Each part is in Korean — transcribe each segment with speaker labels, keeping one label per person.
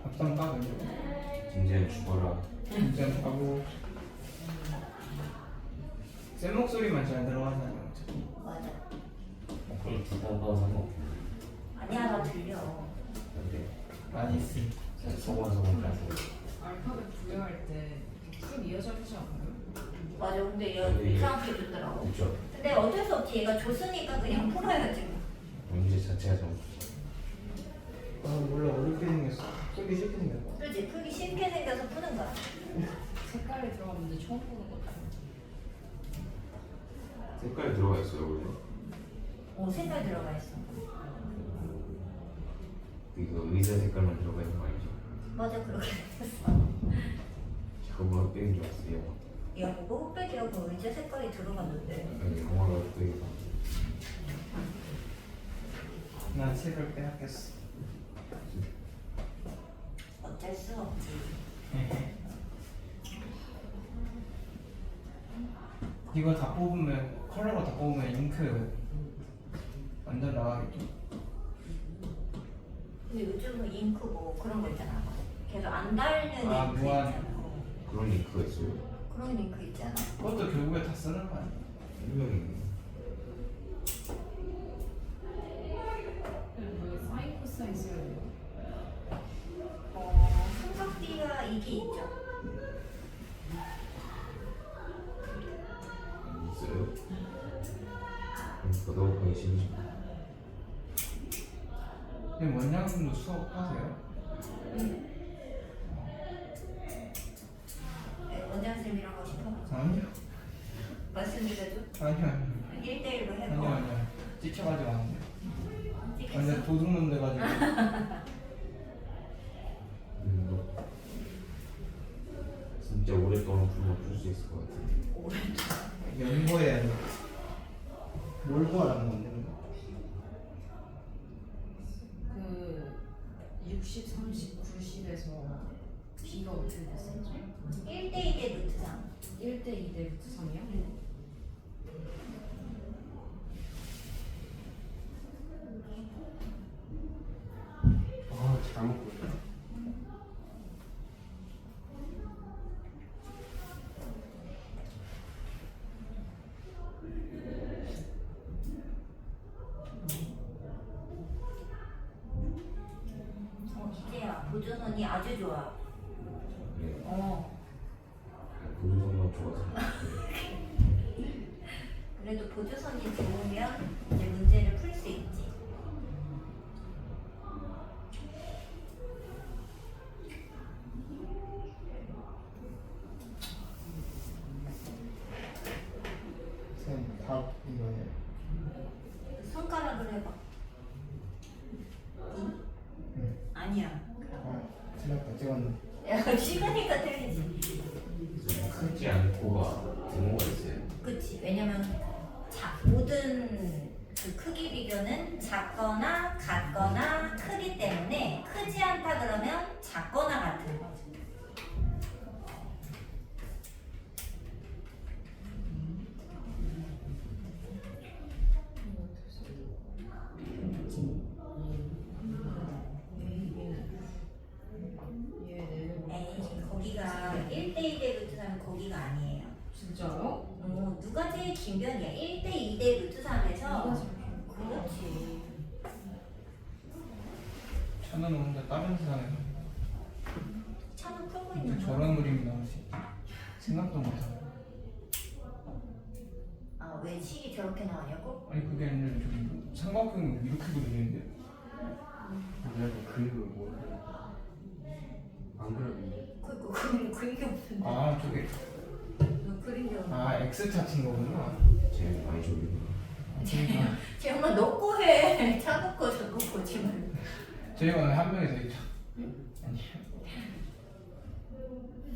Speaker 1: 앞선 까고 이제
Speaker 2: 진지한 죽어라.
Speaker 1: 진짜 까고 쌤 목소리만 잘 들어가잖아요. 어차피.
Speaker 3: 맞아.
Speaker 2: 그럼 두번 봐도 상관없어.
Speaker 3: 아니야, 나 들려.
Speaker 2: 근데
Speaker 1: 나이스.
Speaker 2: 소곤소곤 가서
Speaker 4: 알파벳 부여할 때쭉 이어져 있지 않아요?
Speaker 3: 맞아, 근데 얘
Speaker 2: 근데
Speaker 3: 이상하게 듣더라고.
Speaker 2: 그죠?
Speaker 3: 근데 어쩔 수 없지, 얘가 줬으니까 그냥 풀어야지.
Speaker 2: 문제 자체가 잘못.
Speaker 1: 아 몰라 어렵게 생겼어. 쓰기 쉽게 생겼어.
Speaker 3: 그렇지, 풀기 쉽게 생겨서 푸는 거야.
Speaker 4: 색깔이 들어갔는데 처음 보는 것 같아요.
Speaker 2: 색깔 들어가 있어요 원래.
Speaker 3: 오, 색깔 들어가 있어.
Speaker 2: 이거 의자 색깔만 들어가 있는 거 알죠?
Speaker 3: 맞아, 그렇게 생겼어.
Speaker 2: 그거 흑백인 줄 알았어요.
Speaker 3: 야, 뭐가 흑백이라고 의자 색깔이 들어갔는데.
Speaker 2: 아니 영화가 흑백이다.
Speaker 1: 난 색을 빼앗겼어.
Speaker 3: 어쩔 수 없지.
Speaker 1: 이거 다 뽑으면 컬러로 다 뽑으면 잉크 완전 나가겠죠?
Speaker 3: 근데 요즘은 잉크 뭐 그런 거 있잖아. 계속 안 닳는
Speaker 1: 아,
Speaker 3: 잉크
Speaker 1: 무한.
Speaker 3: 있잖아.
Speaker 2: 그런 링크가 있어요.
Speaker 3: 그런 잉크 있잖아.
Speaker 1: 그것도 결국에 다 쓰는 거 아니야?
Speaker 2: 분명히
Speaker 4: 왜 사인 코사인 써야 돼요?
Speaker 3: 삼각비가 이게 있죠.
Speaker 2: 있어요. 그럼 너무 심심.
Speaker 1: 근데 원장님도 수업하세요?
Speaker 3: 네, 원장쌤이랑 하고 싶어?
Speaker 1: 아니요.
Speaker 3: 말씀드려줘.
Speaker 1: 아니요.
Speaker 3: 1대1로
Speaker 1: 아니요.
Speaker 3: 해봐.
Speaker 1: 아니요. 지쳐가지고 안 돼요.
Speaker 3: 찍겠어?
Speaker 1: 완전 도둑놈 돼가지고.
Speaker 2: 뭐 진짜 오랫동안 불면 풀 수 있을 것 같은데.
Speaker 1: 연구해야 돼. 뭘 구하라는 건데?
Speaker 4: 그 60, 30, 90에서 B가 어떻게 됐었죠?
Speaker 3: 1대2대 루트 3.
Speaker 4: 1대 2대 루트 3이요?
Speaker 2: 아 잘못 보였다.
Speaker 3: 이제야 보조선이 아주 좋아.
Speaker 2: 네. 보조선만 좋아서.
Speaker 3: 그래도 보조선이 좋으면 이제 문제를 풀 수 있지.
Speaker 1: 쌤, 답 이거예요.
Speaker 3: 손가락으로 해봐.
Speaker 1: 응.
Speaker 3: 아니야.
Speaker 1: 아, 틀렸다. 찍었네.
Speaker 3: 야, 찍으니까 틀리지.
Speaker 2: 크지 않고가 등호가 있어요.
Speaker 3: 그치. 왜냐면 모든 그 크기 비교는 작거나 같거나 크기 때문에 크지 않다 그러면 작거나 같은 거지. 에이, 거기가 1대2대 루트 3은 거기가 아니에요.
Speaker 4: 진짜요?
Speaker 3: 누가 제일 긴 편이야? 1대2대 루트 3에서 그렇지.
Speaker 1: 천은 혼자 다른 세상에서
Speaker 3: 차는 풀고
Speaker 1: 어떻게
Speaker 3: 있는 거야.
Speaker 1: 저런 그림이 나오지? 생각도 못하고.
Speaker 3: 아, 왜 식이 저렇게 나오냐고?
Speaker 1: 아니 그게 아니라 좀 삼각형 이렇게 그리는데.
Speaker 2: 내가 그림을 모르겠어. 안 그려도
Speaker 3: 그거 그린 게 없는데.
Speaker 1: 아 저게
Speaker 3: 너 그린 게 없는데.
Speaker 1: 아 X 차트인 거구나.
Speaker 2: 제일 많이 졸리구나.
Speaker 1: 그러니까
Speaker 3: 쟤 엄마 넣고 해. 차놓고 저거 보지 말고.
Speaker 1: 저희가 한 명이서 있죠. 아니요.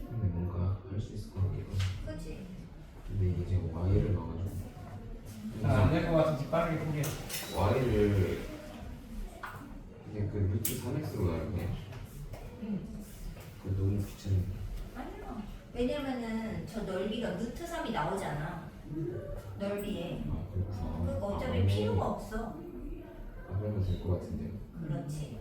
Speaker 2: 근데 뭔가 할 수 있을 것 같기도 하고.
Speaker 3: 그치?
Speaker 2: 근데 이제 Y를 넣어가지고
Speaker 1: 안될 것 같아서 빠르게 포기해.
Speaker 2: Y를 그냥 그 루트 3x로 나누네. 그 너무 귀찮네.
Speaker 3: 아니야. 왜냐면은 저 넓이가 루트 3이 나오잖아. 넓이에.
Speaker 2: 아 그렇구나.
Speaker 3: 그거 어차피 필요가 없어.
Speaker 2: 아 그러면 될 것 같은데요.
Speaker 3: 그렇지.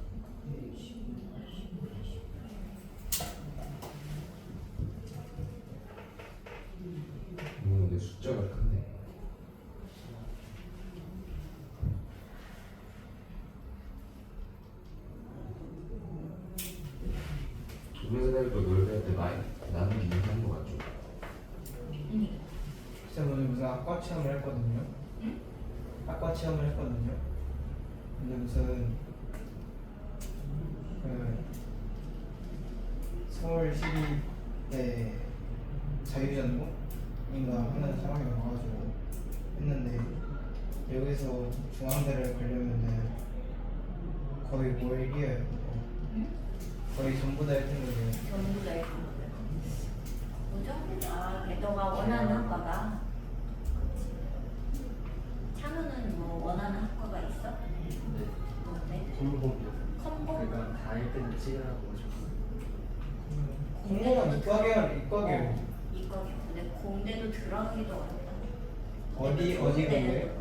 Speaker 2: 근데 숫자가 큰데. 두배사다리꼴 넓을 때 나는 이해한 거 같죠?
Speaker 1: 쌤 오늘 무슨 학과 체험을 했거든요.
Speaker 3: 응?
Speaker 1: 학과 체험을 했거든요. 근데 무슨 그 서울 시립대 자유전공인가 하는 사람이 와가지고 했는데 여기서 중앙대를 가려면은 거의 뭘 이겨요. 거의 전부 다 1등급이에요.
Speaker 3: 전부 다 있고 뭐죠? 아, 너가 원하는 학과가 찬우는 뭐 원하는 학과가 있어? 뭔데?
Speaker 5: 콤보요.
Speaker 3: 컴보?
Speaker 5: 그러니까 다 1등 찍으라고
Speaker 1: 공무원 이과계열 이과계열
Speaker 3: 이과계. 근데 공대도 들어가기도 어렵다.
Speaker 1: 어디 공대예요?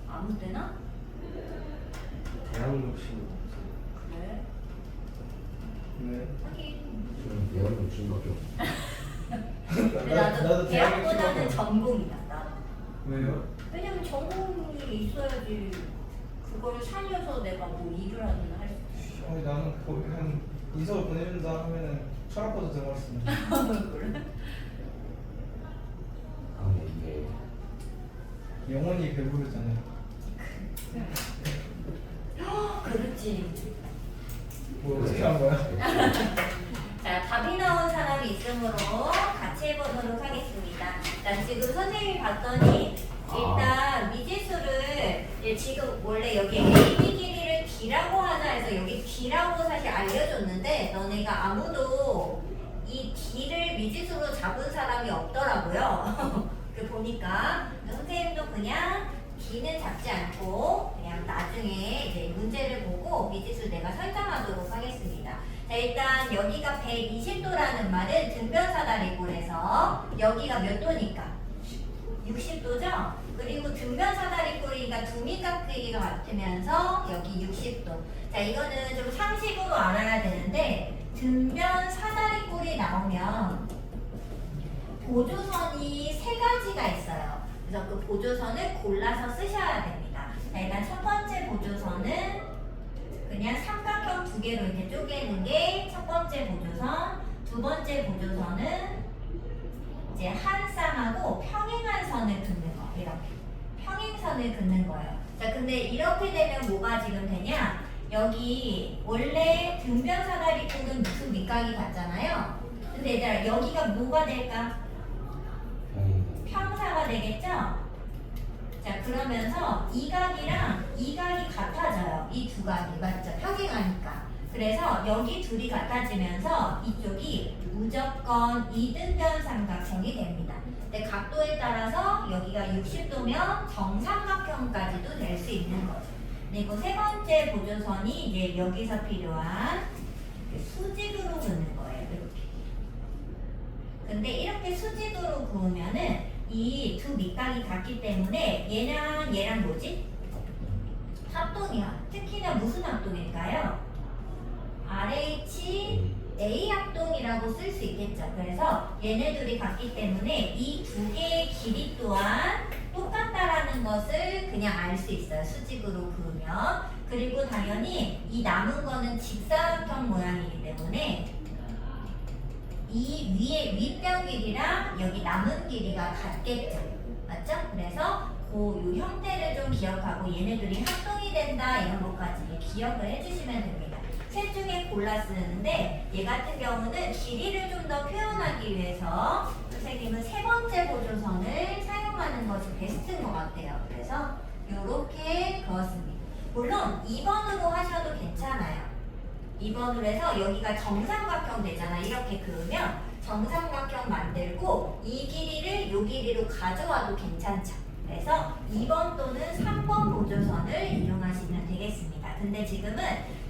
Speaker 3: 아무 데나?
Speaker 5: 대학 욕심은 없어요.
Speaker 3: 그래?
Speaker 1: 왜?
Speaker 3: 하긴.
Speaker 2: 저는 대학 욕심밖에 없어.
Speaker 3: 근데 나도
Speaker 1: 대학교
Speaker 3: 대학보다는
Speaker 1: 치고
Speaker 3: 전공이다. 나도.
Speaker 1: 왜요?
Speaker 3: 왜냐면 전공이 있어야지 그걸 살려서 내가 뭐 일을 하든 할 수 있어.
Speaker 1: 아니 나는 그거 그냥 인서울 보내준다 하면은 철학과도 들어갔습니다.
Speaker 3: 그래?
Speaker 2: 아, 근데 이게
Speaker 1: 영혼이 배부르잖아요.
Speaker 3: 그렇지.
Speaker 1: 뭐 어떻게 한 거야?
Speaker 3: 자, 답이 나온 사람이 있으므로 같이 해보도록 하겠습니다. 자, 지금 선생님이 봤더니 일단 미지수를 지금 원래 여기 AB 길이를 D라고 하자 해서 여기 D라고 사실 알려줬는데 너네가 아무도 이 D를 미지수로 잡은 사람이 없더라고요. 그 보니까 선생님도 그냥 D는 잡지 않고 그냥 나중에 이제 문제를 보고 미지수 내가 설정하도록 하겠습니다. 자, 일단 여기가 120도라는 말은 등변사다리꼴에서 여기가 몇 도니까? 60도죠? 그리고 등변사다리꼴이니까 두미깎기가 같으면서 여기 60도. 자, 이거는 좀 상식으로 알아야 되는데 등변사다리꼴이 나오면 보조선이 세 가지가 있어요. 그래서 그 보조선을 골라서 쓰셔야 됩니다. 자, 일단 첫 번째 보조선은 그냥 삼각형 두 개로 이렇게 쪼개는 게 첫 번째 보조선. 두 번째 보조선은 이제 한 쌍하고 평행한 선을 긋는 거. 이렇게 평행선을 긋는 거예요. 자, 근데 이렇게 되면 뭐가 지금 되냐? 여기 원래 등변사다리꼴은 두 밑각이 같잖아요. 근데 얘들아 여기가 뭐가 될까? 평사가 되겠죠? 자, 그러면서 이 각이랑 이 각이 같아져요. 이 두 각이 맞죠? 평행하니까. 그래서 여기 둘이 같아지면서 이쪽이 무조건 이등변 삼각형이 됩니다. 근데 각도에 따라서 여기가 60도면 정삼각형까지도 될 수 있는 거죠. 그리고 세 번째 보조선이 이제 여기서 필요한 수직으로 그는 거예요. 이렇게. 근데 이렇게 수직으로 그으면은 이 두 밑각이 같기 때문에 얘랑 뭐지? 합동이야. 특히나 무슨 합동일까요? RH A 합동이라고 쓸 수 있겠죠. 그래서 얘네들이 같기 때문에 이 두 개의 길이 또한 똑같다라는 것을 그냥 알 수 있어요. 수직으로 그으면. 그리고 당연히 이 남은 거는 직사각형 모양이기 때문에 이 위에 윗변 길이랑 여기 남은 길이가 같겠죠. 맞죠? 그래서 그 형태를 좀 기억하고 얘네들이 합동이 된다 이런 것까지 기억을 해주시면 됩니다. 셋 중에 골라 쓰는데 얘 같은 경우는 길이를 좀 더 표현하기 위해서 선생님은 세 번째 보조선을 사용하는 것이 베스트인 것 같아요. 그래서 이렇게 그었습니다. 물론 2번으로 하셔도 괜찮아요. 2번으로 해서 여기가 정삼각형 되잖아. 이렇게 그으면 정삼각형 만들고 이 길이를 이 길이로 가져와도 괜찮죠. 그래서 2번 또는 3번 보조선을 이용하시면 되겠습니다. 근데 지금은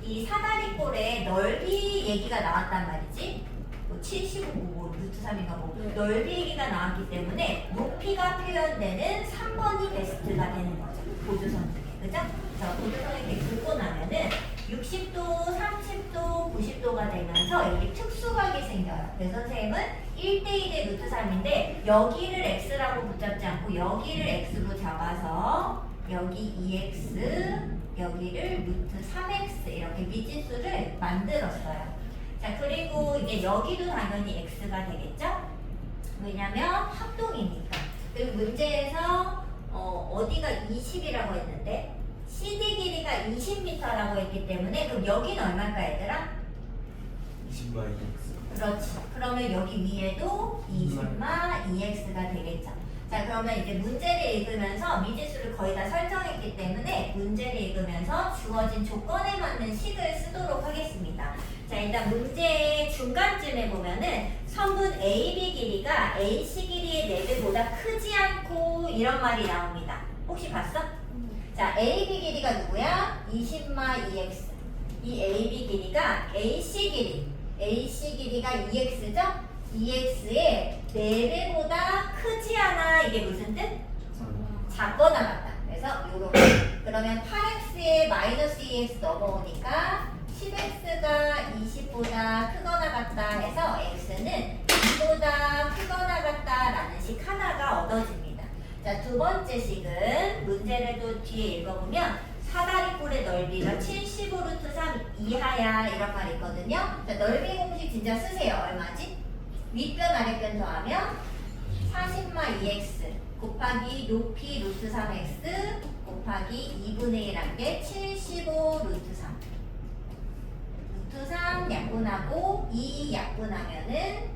Speaker 3: 이 사다리꼴의 넓이 얘기가 나왔단 말이지. 뭐 75, 뭐 루트 3인가 뭐 넓이 얘기가 나왔기 때문에 높이가 표현되는 3번이 베스트가 되는 거죠. 보조선 중에. 그죠? 자, 보조선 이렇게 긋고 나면은 60도, 30도, 90도가 되면서 여기 특수각이 생겨요. 그래서 선생님은 1대1의 루트 3인데 여기를 x라고 붙잡지 않고 여기를 x로 잡아서 여기 2x, 여기를 루트 3x 이렇게 미지수를 만들었어요. 자, 그리고 이제 여기도 당연히 x가 되겠죠? 왜냐면 합동이니까. 그리고 문제에서 어디가 20이라고 했는데 CD 길이가 20m라고 했기 때문에 그럼 여기는 얼마일까 얘들아?
Speaker 5: 20만 x.
Speaker 3: 그렇지. 그러면 여기 위에도 20마 2x가 되겠죠. 자, 그러면 이제 문제를 읽으면서 미지수를 거의 다 설정했기 때문에 문제를 읽으면서 주어진 조건에 맞는 식을 쓰도록 하겠습니다. 자, 일단 문제의 중간쯤에 보면은 선분 AB 길이가 AC 길이의 4배보다 크지 않고 이런 말이 나옵니다. 혹시 봤어? 자, AB 길이가 누구야? 20마 2x. 이 AB 길이가 AC 길이가 2x죠? 2x의 4배보다 크지 않아. 이게 무슨 뜻? 작거나 같다. 그래서 요렇게. 그러면 8x에 마이너스 2x 넘어오니까 10x가 20보다 크거나 같다 해서 x는 2보다 크거나 같다라는 식 하나가 얻어집니다. 자, 두 번째 식은 문제를 또 뒤에 읽어보면 사다리꼴의 너비가 75루트 3 이하야 이런 말이 있거든요. 자, 넓이 공식 진짜 쓰세요. 얼마지? 윗변 아랫변 더하면 40마 2x 곱하기 높이 루트 3x 곱하기 2분의 1한 게 75 루트 3 루트 3 약분하고 2 약분하면은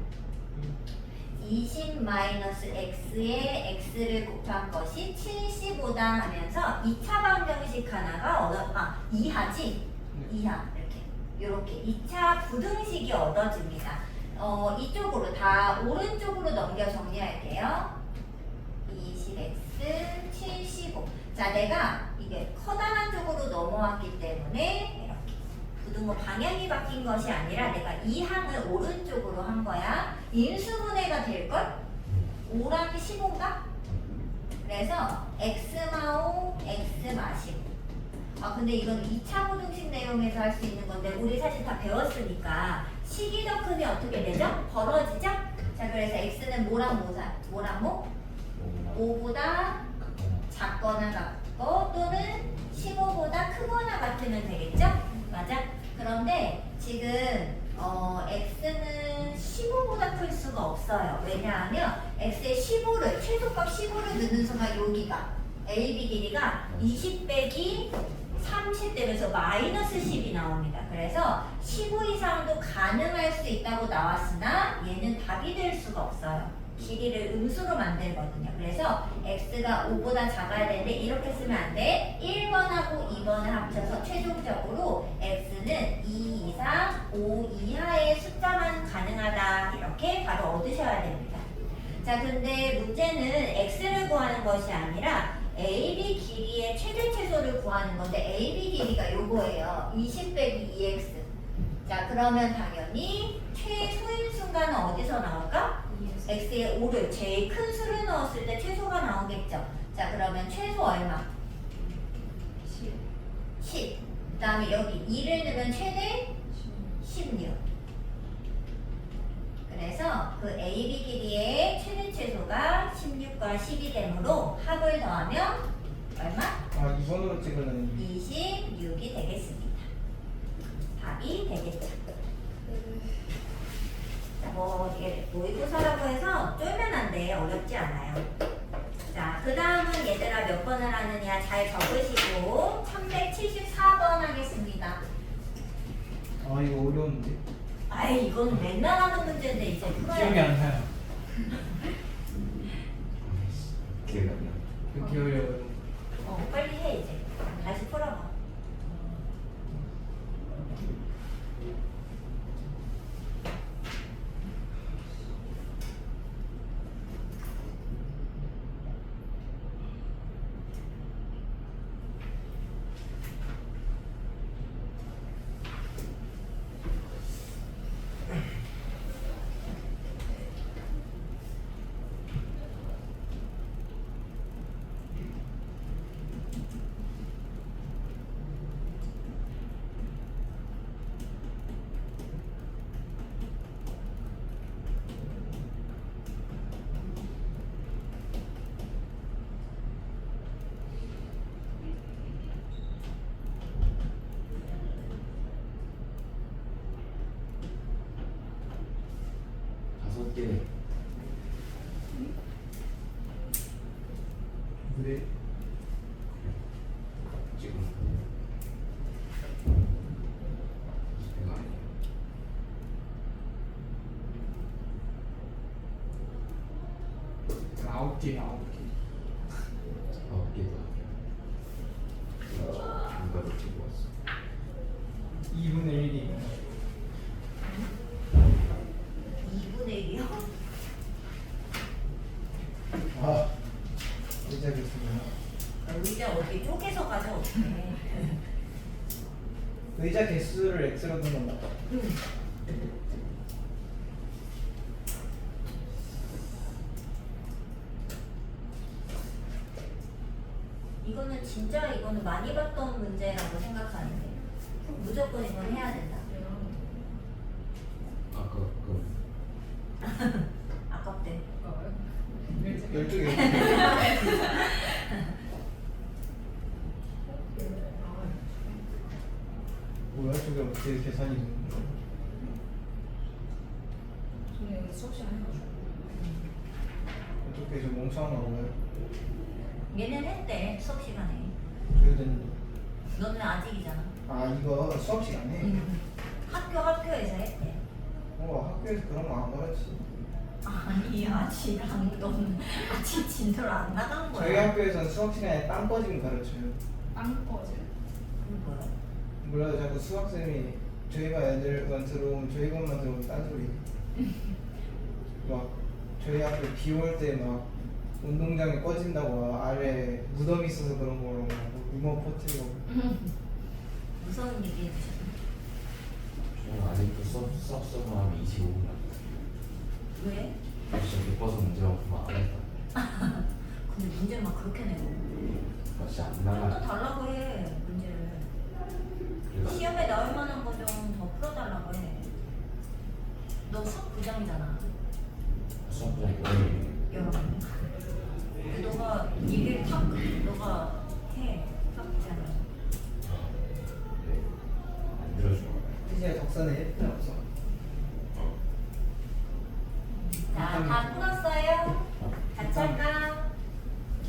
Speaker 3: 20 마이너스 x에 x를 곱한 것이 75다 하면서 2차 방정식 하나가 이하지? 이하 이렇게 2차 부등식이 얻어집니다. 이쪽으로 다 오른쪽으로 넘겨 정리할게요. 20x 75. 자, 내가 이게 커다란 쪽으로 넘어왔기 때문에 이렇게 부등호 방향이 바뀐 것이 아니라 내가 이 항을 오른쪽으로 한 거야. 인수분해가 될걸? 5랑 15인가? 그래서 x마5, x마15. 근데 이건 2차 부등식 내용에서 할 수 있는 건데 우리 사실 다 배웠으니까 식이 더 크면 어떻게 되죠? 벌어지죠? 자, 그래서 x는 뭐랑 뭐? 5보다 작거나 같고 또는 15보다 크거나 같으면 되겠죠? 맞아? 그런데 지금 x는 15보다 클 수가 없어요. 왜냐하면 x의 15를 최소값 15를 넣는 순간 여기가 AB 길이가 20 빼기 30 되면서 마이너스 10이 나옵니다. 그래서 15 이상도 가능할 수 있다고 나왔으나 얘는 답이 될 수가 없어요. 길이를 음수로 만들거든요. 그래서 x가 5보다 작아야 되는데 이렇게 쓰면 안 돼. 1번하고 2번을 합쳐서 최종적으로 x는 2 이상 5 이하의 숫자만 가능하다. 이렇게 바로 얻으셔야 됩니다. 자, 근데 문제는 x를 구하는 것이 아니라 AB 길이의 최대 최소를 구하는 건데 AB 길이가 요거예요. 20 빼기 2x. 자, 그러면 당연히 최소인 순간은 어디서 나올까? x의 5를 제일 큰 수를 넣었을 때 최소가 나오겠죠. 자, 그러면 최소 얼마? 10. 그 다음에 여기 2를 넣으면 최대 16. 그래서 그 AB 길이의 최대 최소가 16과 10이 되므로 합을 더하면 얼마?
Speaker 1: 2번으로 찍으면
Speaker 3: 26이 되겠습니다. 답이 되겠죠. 자, 이게 모의고사라고 해서 쫄면 안 돼. 어렵지 않아요. 자, 그 다음은 얘들아 몇 번을 하느냐 잘 적으시고 374번 하겠습니다.
Speaker 1: 이거 어려운데?
Speaker 3: 아이, 이건 맨날 하는 문제인데 이제 풀어야
Speaker 1: 기억이
Speaker 3: 돼.
Speaker 1: 안 나요.
Speaker 2: 기회가 안 나.
Speaker 1: 그렇게 어려워요.
Speaker 3: 빨리 해 이제. 다시 풀어봐.
Speaker 2: 없긴 해.
Speaker 1: 그래?
Speaker 2: 지금 이거 아니야.
Speaker 1: 아홉 개, 아홉 개.
Speaker 2: 9개도 아니야. 누가 더 들고 왔어?
Speaker 1: 2분의 1이
Speaker 3: 2분의 1이요?
Speaker 1: 아, 의자 개수구나.
Speaker 3: 의자 어디 쪼개서 가져 어떡해.
Speaker 1: 의자 개수를 x로 두는 거.
Speaker 3: 이거는 많이 봤던 문제라고 생각하는데 무조건 이건 해야 된다.
Speaker 2: 아까 그
Speaker 3: 아깝대.
Speaker 1: 12개. 뭐야, 저게 어떻게 계산이 되는 거야?
Speaker 4: 저는 수업 시간 해가지고.
Speaker 1: 어떻게 저 멍청한 거 뭐야?
Speaker 3: 얘는 했대 수업 시간에.
Speaker 1: 저게 됐는데.
Speaker 3: 너는 아직이잖아.
Speaker 1: 아, 이거 수업 시간에?
Speaker 3: 학교에서 했대.
Speaker 1: 학교에서 그런 거 안 가르치.
Speaker 3: 아니 아직 넌 아직 진도를 안 나간 거야.
Speaker 1: 저희 학교에서는 수업 시간에 빵 꺼짐 가르쳐요.
Speaker 4: 빵 꺼지.
Speaker 3: 그게 뭐야?
Speaker 1: 몰라요, 자꾸 수학쌤이 저희가 애들만 들어오면 저희 것만 들어오면 딴소리. 막 저희 학교 비 올 때 막 운동장이 꺼진다고 아래 무덤 있어서 그런 거라고 루머 퍼뜨리고.
Speaker 3: 무서운 얘기 해주셨네.
Speaker 2: 저는 아직도 수업만 하면 25분 남았어요.
Speaker 3: 왜?
Speaker 2: 진짜 예뻐서 문제만 보면 안 했다.
Speaker 3: 근데 문제를 막 그렇게 내고.
Speaker 2: 진짜 안
Speaker 3: 또
Speaker 2: 나가.
Speaker 3: 달라고 해 문제를.
Speaker 2: 그래서
Speaker 3: 시험에 나올 만한 거 좀 더 풀어달라고 해. 너 수학 부장이잖아.
Speaker 2: 수업장이 오늘
Speaker 3: 여러분. 너가 얘기를 너가 해. 수학 부장이.
Speaker 2: 안 들어줘.
Speaker 1: 이제 덕선에 1분 없어.
Speaker 3: 자, 다 풀었어요? 같이 할까?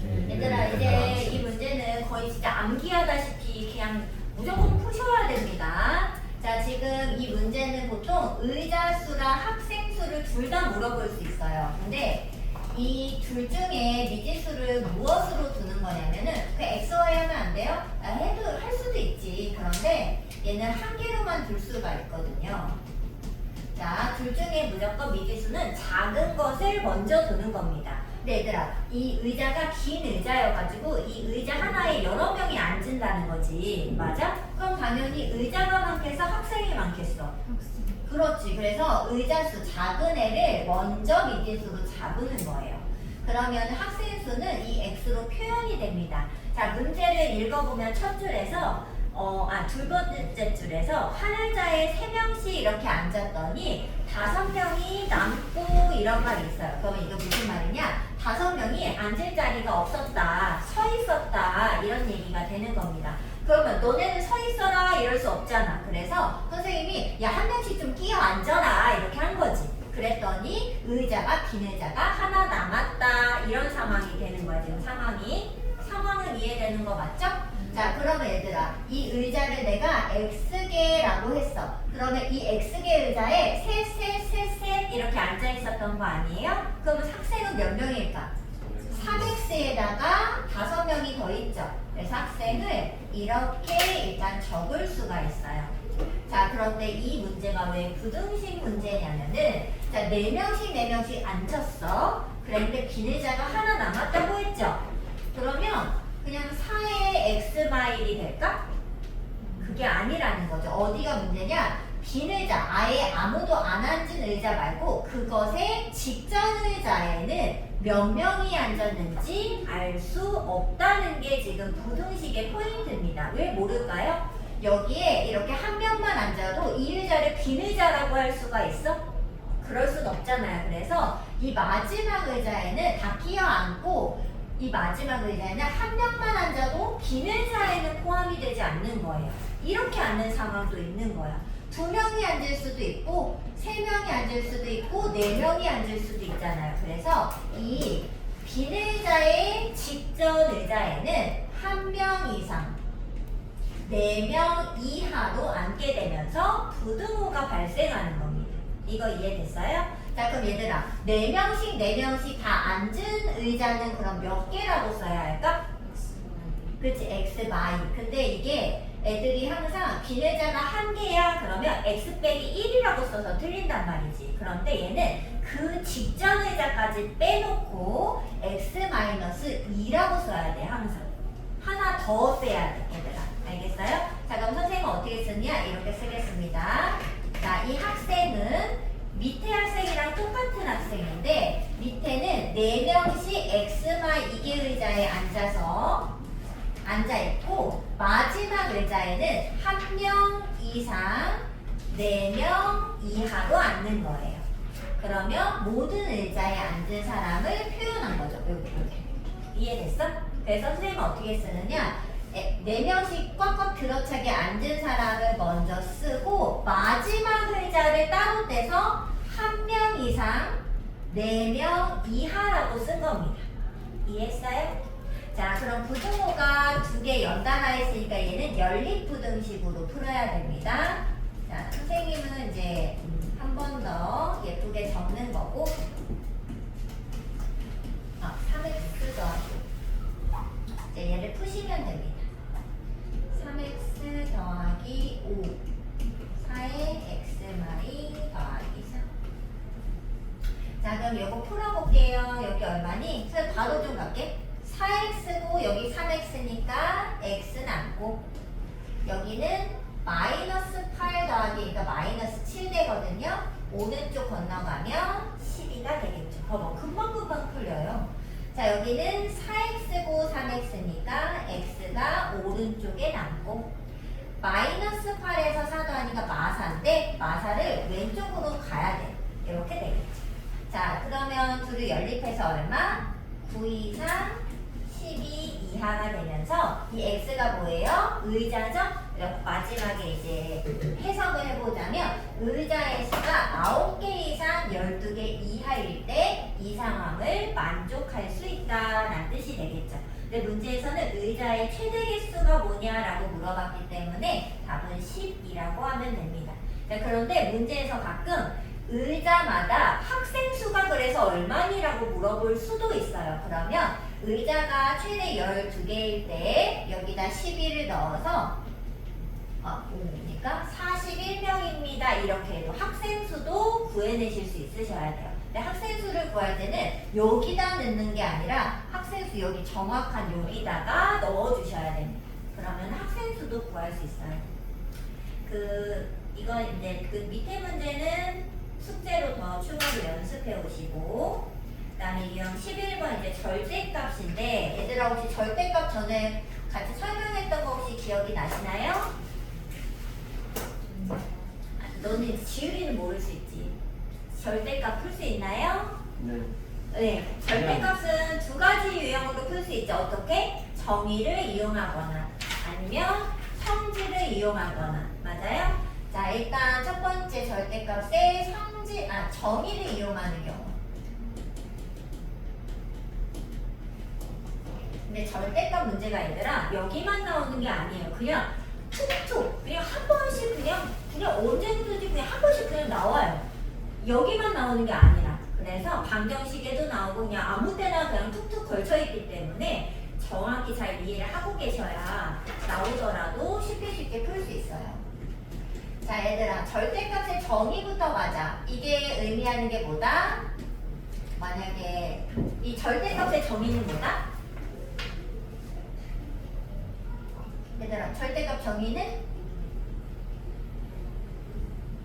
Speaker 2: 네,
Speaker 3: 얘들아 이제 이 문제는 거의 진짜 암기하다시피 그냥 무조건 푸셔야 됩니다. 자, 지금 이 문제는 보통 의자 수랑 학생 수를 둘 다 물어볼 수 있어요. 근데 이 둘 중에 미지수를 무엇으로 두는 거냐면은 그 XY 하면 안 돼요? 할 수도 있지. 그런데 얘는 한 개로만 둘 수가 있거든요. 자, 둘 중에 무조건 미지수는 작은 것을 먼저 두는 겁니다. 근데 얘들아, 이 의자가 긴 의자여가지고 이 의자 하나에 여러 명이 앉는다는 거지. 맞아? 그럼 당연히 의자가 많겠어? 학생이 많겠어? 그렇지. 그래서 의자 수 작은 애를 먼저 미지수로 잡는 거예요. 그러면 학생 수는 이 x로 표현이 됩니다. 자, 문제를 읽어보면 첫 줄에서 두 번째 줄에서 한 의자에 3명씩 이렇게 앉았더니 5명이 남고 이런 말이 있어요. 그러면 이거 무슨 말이냐? 5명이 앉을 자리가 없었다, 서 있었다 이런 얘기가 되는 겁니다. 그러면 너네는 서 있어라 이럴 수 없잖아. 그래서 선생님이 야, 한 명씩 좀 끼어 앉아라 이렇게 한 거지. 그랬더니 빈 의자가 하나 남았다 이런 상황이 되는 거야. 지금 상황은 이해되는 거 맞죠? 자, 그러면 얘들아 이 의자를 내가 X개라고 했어. 그러면 이 X개 의자에 셋 이렇게 앉아 있었던 거 아니에요? 그러면 학생은 몇 명일까? 400세에다가 5명이 더 있죠. 그래서 학생을 이렇게 일단 적을 수가 있어요. 자, 그런데 이 문제가 왜 부등식 문제냐면은 자, 4명씩 앉혔어. 그런데 빈 의자가 하나 남았다고 했죠. 그러면 그냥 4의 x마일이 될까? 그게 아니라는 거죠. 어디가 문제냐? 빈 의자, 아예 아무도 안 앉은 의자 말고 그것의 직전 의자에는 몇 명이 앉았는지 알 수 없다는 게 지금 부등식의 포인트입니다. 왜 모를까요? 여기에 이렇게 한 명만 앉아도 이 의자를 빈 의자라고 할 수가 있어? 그럴 순 없잖아요. 그래서 이 마지막 의자에는 다 끼어 앉고 이 마지막 의자에는 한 명만 앉아도 빈 의자에는 포함이 되지 않는 거예요. 이렇게 앉는 상황도 있는 거야. 2명이 앉을 수도 있고 3명이 앉을 수도 있고 4명이 앉을 수도 있잖아요. 그래서 이 빈 의자의 직전 의자에는 1명 이상 4명 이하로 앉게 되면서 부등호가 발생하는 겁니다. 이거 이해됐어요? 자, 그럼 얘들아 4명씩 다 앉은 의자는 그럼 몇 개라고 써야 할까? 그치, x, y. 근데 이게 애들이 항상 빈 의자가 1개야 그러면 x 빼기 1이라고 써서 틀린단 말이지. 그런데 얘는 그 직전 의자까지 빼놓고 x 마이너스 2라고 써야 돼. 항상 하나 더 빼야 돼 얘들아. 알겠어요? 자, 그럼 선생님은 어떻게 쓰냐? 이렇게 쓰겠습니다. 자, 이 학생은 밑에 학생이랑 똑같은 학생인데 밑에는 4명씩 x, y 2개 의자에 앉아있고 마지막 의자에는 1명 이상 4명 이하로 앉는 거예요. 그러면 모든 의자에 앉은 사람을 표현한 거죠. 여기. 이해됐어? 그래서 선생님은 어떻게 쓰느냐? 4명씩 꽉꽉 들어차게 앉은 사람을 먼저 쓰고 마지막 의자를 따로 떼서 1명 이상 4명 이하라고 쓴 겁니다. 이해했어요? 자, 그럼 부등호가 2개 연달아 있으니까 얘는 연립부등식으로 풀어야 됩니다. 자, 선생님은 이제 한 번 더 예쁘게 적는 거고 3x 더하기 이제 얘를 푸시면 됩니다. 3x 더하기 5 4의 xy 더하기 3. 자, 그럼 이거 풀어볼게요. 여기 얼마니? 그래서 바로 좀 갈게. 4x고 여기 3x니까 x 남고 여기는 마이너스 8 더하기 그러니까 마이너스 7 되거든요. 오른쪽 건너가면 12가 되겠죠. 봐봐, 금방 풀려요. 자, 여기는 4x고 3x니까 x가 오른쪽에 남고 마이너스 8에서 4 더하니까 마사인데 마사를 왼쪽으로 가야 돼. 이렇게 되겠죠. 자, 그러면 둘을 연립해서 얼마? 9 이상 12 이하가 되면서 이 x가 뭐예요? 의자죠? 마지막에 이제 해석을 해보자면 의자의 수가 9개 이상 12개 이하일 때 이 상황을 만족할 수 있다라는 뜻이 되겠죠. 근데 문제에서는 의자의 최대 개수가 뭐냐라고 물어봤기 때문에 답은 10이라고 하면 됩니다. 자, 그런데 문제에서 가끔 의자마다 학생 수가 그래서 얼마니라고 물어볼 수도 있어요. 그러면 의자가 최대 12개일 때 여기다 11을 넣어서 5니까 41명입니다. 이렇게 해도 학생 수도 구해내실 수 있으셔야 돼요. 근데 학생 수를 구할 때는 여기다 넣는 게 아니라 학생 수 여기 정확한 여기다가 넣어주셔야 됩니다. 그러면 학생 수도 구할 수 있어요. 이건 이제 그 밑에 문제는 숙제로 더 추가로 연습해 오시고 그 다음에 유형 11번 이제 절대값인데 얘들아 혹시 절대값 전에 같이 설명했던 거 혹시 기억이 나시나요? 너는 지율이는 모를 수 있지. 절대값 풀 수 있나요?
Speaker 5: 네.
Speaker 3: 네, 절대값은 2가지 유형으로 풀 수 있죠. 어떻게? 정의를 이용하거나 아니면 성질을 이용하거나. 맞아요? 자, 일단 첫 번째 절대값의 정의를 이용하는 경우. 근데 절대값 문제가 얘들아 여기만 나오는 게 아니에요. 그냥 툭툭 그냥 한 번씩 그냥 언제든지 그냥 한 번씩 그냥 나와요. 여기만 나오는 게 아니라. 그래서 방정식에도 나오고 그냥 아무 때나 그냥 툭툭 걸쳐 있기 때문에 정확히 잘 이해를 하고 계셔야 나오더라도 쉽게 풀 수 있어요. 자, 얘들아 절대값의 정의부터 가자. 이게 의미하는 게 뭐다? 만약에 이 절대값의 정의는 뭐다? 얘들아 절대값 정의는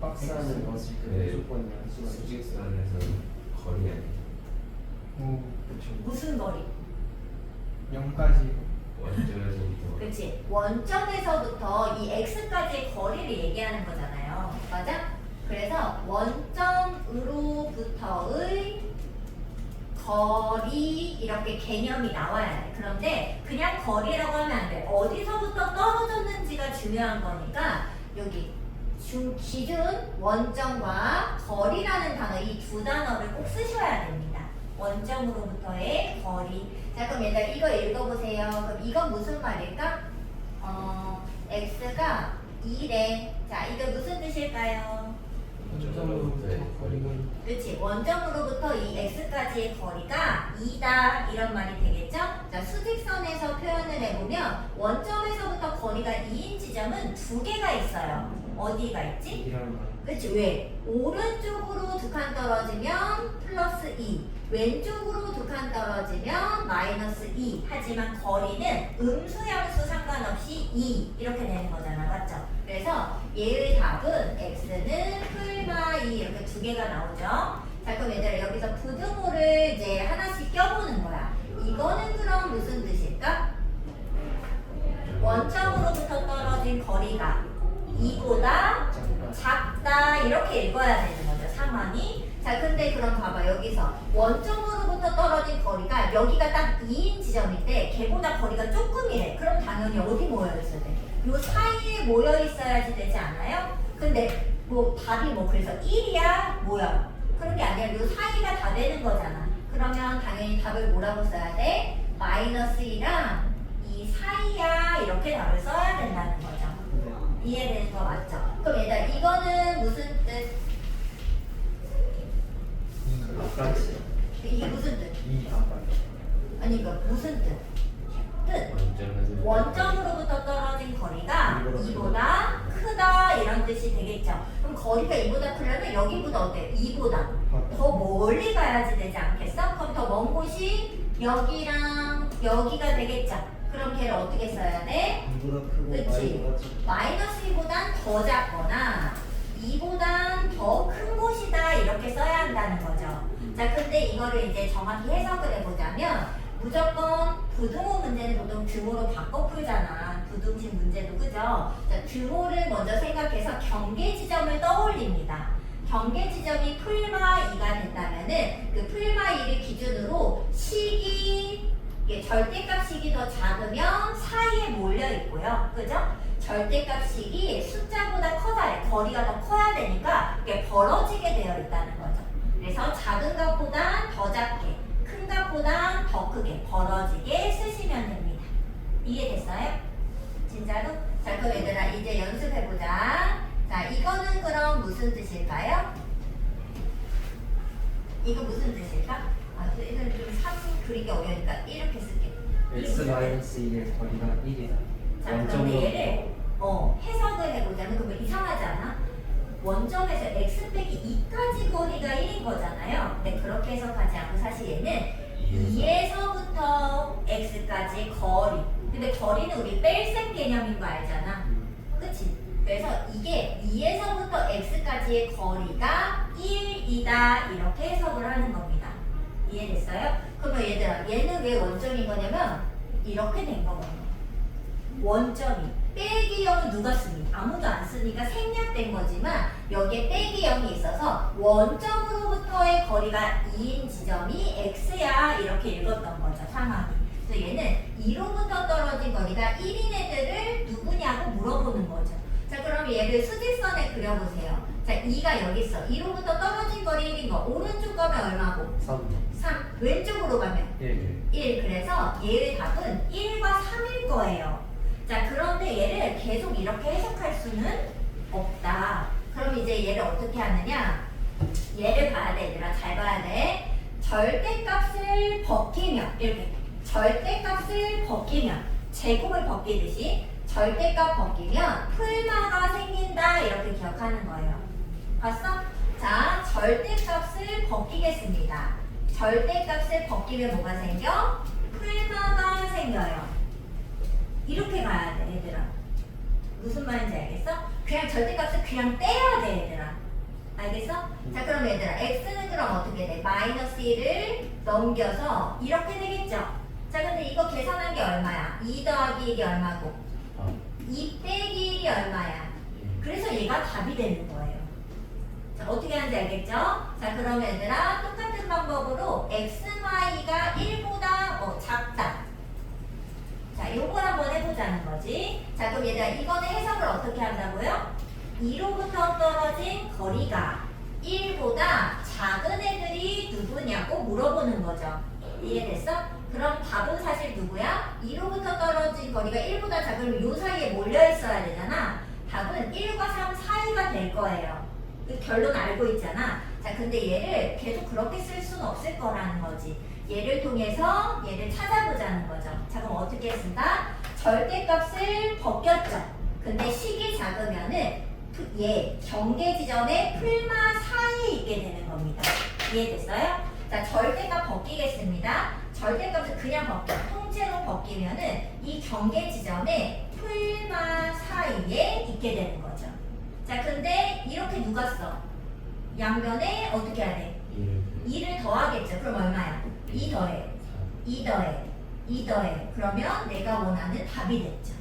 Speaker 5: 박스 안에 넣었을 때
Speaker 2: 네.
Speaker 5: 무조건 양수가
Speaker 2: 수직선에서 거리 아니에요.
Speaker 1: 오, 그쵸.
Speaker 3: 무슨 거리?
Speaker 1: 0까지.
Speaker 2: 원점에서부터
Speaker 3: 그치? 원점에서부터 이 x까지의 거리를 얘기하는 거잖아요. 맞아? 그래서 원점으로부터의 거리 이렇게 개념이 나와야 돼. 그런데 그냥 거리라고 하면 안 돼. 어디서부터 떨어졌는지가 중요한 거니까 여기 기준, 원점과 거리라는 단어, 이 두 단어를 꼭 쓰셔야 됩니다. 원점으로부터의 거리. 자, 그럼 얘들아 이거 읽어보세요. 그럼 이건 무슨 말일까? x가 2래. 자, 이거 무슨 뜻일까요?
Speaker 1: 원점으로부터 거리가
Speaker 3: 그렇지. 원점으로부터 이 x까지의 거리가 2다 이런 말이 되겠죠? 자, 수직선에서 표현을 해보면 원점에서부터 거리가 2인 지점은 두 개가 있어요. 어디가 있지?
Speaker 5: 이런 말.
Speaker 3: 그렇지. 왜? 오른쪽으로 두 칸 떨어지면 플러스 2, 왼쪽으로 두 칸 떨어지면 마이너스 2. 하지만 거리는 음수양수 상관없이 2 이렇게 되는 거잖아. 맞죠? 그래서 얘의 답은 x는 풀마 2 이렇게 두 개가 나오죠. 자, 그럼 얘들아 여기서 부등호를 이제 하나씩 껴보는 거야. 이거는 그럼 무슨 뜻일까? 원점으로부터 떨어진 거리가 2보다 작다 이렇게 읽어야 되는 거죠. 상황이. 자, 근데 그럼 봐봐. 여기서 원점으로부터 떨어진 거리가 여기가 딱 2인 지점일 때 걔보다 거리가 조금이래. 그럼 당연히 어디 모여 있어야 돼? 요 사이에 모여 있어야지 되지 않아요? 근데 뭐 답이 뭐 그래서 1이야? 뭐야? 그런 게 아니라 요 사이가 다 되는 거잖아. 그러면 당연히 답을 뭐라고 써야 돼? 마이너스 2랑 이 사이야 이렇게 답을 써야 된다는 거죠. 이해되는 거 맞죠? 그럼 얘들아 이거는 무슨 뜻?
Speaker 5: 똑같이
Speaker 3: 이게 무슨 뜻?
Speaker 5: 이 반발.
Speaker 3: 아니 이거 무슨 뜻? 뜻 원점으로부터 떨어진 거리가 2보다 크다 이런 뜻이 되겠죠. 그럼 거리가 2보다 크려면 여기보다 어때? 2보다 더 멀리 가야지 되지 않겠어? 그럼 더 먼 곳이 여기랑 여기가 되겠죠. 그럼 걔를 어떻게 써야 돼?
Speaker 5: 이보다 크고
Speaker 3: 그치.
Speaker 5: 마이보다 작고.
Speaker 3: 마이너스 2보단 더 작거나 2보단 더 큰 곳이다 이렇게 써야 한다는 거죠. 자, 근데 이거를 이제 정확히 해석을 해보자면 무조건 부등호 문제는 보통 등호로 바꿔 풀잖아. 부등식 문제도 그죠? 자, 등호를 먼저 생각해서 경계 지점을 떠올립니다. 경계 지점이 풀마 2가 된다면은 그 풀마 2를 기준으로 식이 절대값 식이 더 작으면 사이에 몰려 있고요. 그죠? 절대값 식이 숫자보다 커야 돼. 거리가 더 커야 되니까 이게 벌어지게 되어 있다는 거죠. 그래서 작은 값보다 더 작게, 큰 값보다 더 크게 벌어지게 쓰시면 됩니다. 이해됐어요? 진짜로? 자, 그럼 얘들아 이제 연습해보자. 자, 이거는 그럼 무슨 뜻일까요? 이거 무슨 뜻일까? 아, 이건 좀 사진 그리기 어려우니까 이렇게 쓸게.
Speaker 5: x 마이너스 2의 거리가 1이다.
Speaker 3: 자, 그런데 얘를 해석을 해보자면 그러면 이상하지 않아? 원점에서 x 빼기 2까지 거리가 1인 거잖아요. 근데 그렇게 해석하지 않고 사실 얘는 2에서부터 x까지 거리. 근데 거리는 우리 뺄셈 개념인 거 알잖아. 그치? 그래서 이게 2에서부터 x까지의 거리가 1이다 이렇게 해석을 하는 겁니다. 이해됐어요? 그러면 얘들아 얘는 왜 원점인 거냐면 이렇게 된 거거든요. 원점이 빼기 0은 누가 쓰니? 아무도 안 쓰니까 생략된 거지만 여기에 빼기 0이 있어서 원점으로부터의 거리가 2인 지점이 x야 이렇게 읽었던 거죠. 상황이. 그래서 얘는 2로부터 떨어진 거리가 1인 애들을 누구냐고 물어보는 거죠. 자, 그럼 얘를 수직선에 그려보세요. 자, 2가 여기 있어. 2로부터 떨어진 거리 1인 거. 오른쪽 가면 얼마고? 3. 왼쪽으로 가면 1. 그래서 얘의 답은 1과 3일 거예요. 자, 그런데 얘를 계속 이렇게 해석할 수는 없다. 그럼 이제 얘를 어떻게 하느냐? 얘를 봐야 돼, 얘들아. 잘 봐야 돼. 절대값을 벗기면 이렇게 절대값을 벗기면 제곱을 벗기듯이 절대값 벗기면 풀마가 생긴다 이렇게 기억하는 거예요. 봤어? 자, 절대값을 벗기겠습니다. 절대값을 벗기면 뭐가 생겨? 풀마가 생겨요. 이렇게 가야 돼, 얘들아. 무슨 말인지 알겠어? 그냥 절대값을 그냥 떼야 돼, 얘들아. 알겠어? 자, 그럼 얘들아, x는 그럼 어떻게 돼? 마이너스 1을 넘겨서 이렇게 되겠죠? 자, 근데 이거 계산한 게 얼마야? 2 더하기 1이 얼마고? 2 빼기 1이 얼마야? 그래서 얘가 답이 되는 거예요. 자, 어떻게 하는지 알겠죠? 자, 그럼 얘들아, 똑같은 방법으로 x, y가 1보다 작다. 자, 요걸 한번 해보자는 거지. 자, 그럼 얘들아, 이거는 해석을 어떻게 한다고요? 2로부터 1부터 떨어진 거리가 1보다 작은 애들이 누구냐고 물어보는 거죠. 이해됐어? 그럼 답은 사실 누구야? 2로부터 떨어진 거리가 1보다 작으면 요 사이에 몰려 있어야 되잖아. 답은 1과 3 사이가 될 거예요. 그 결론 알고 있잖아. 자, 근데 얘를 계속 그렇게 쓸 수는 없을 거라는 거지. 얘를 통해서 얘를 찾아보자는 거죠. 자, 그럼 어떻게 쓴다? 절대값을 벗겼죠. 근데 식이 작으면은 얘 경계 지점의 풀마 사이에 있게 되는 겁니다. 이해됐어요? 자, 절대값 벗기겠습니다. 절대값을 그냥 벗겨. 통째로 벗기면은 이 경계 지점의 풀마 사이에 있게 되는 거죠. 자, 근데 이렇게 누가 써? 양변에 어떻게 해야 돼? 2를 더하겠죠. 그럼 얼마야? 2 더해. 2 더해. 2 더해. 그러면 내가 원하는 답이 됐죠.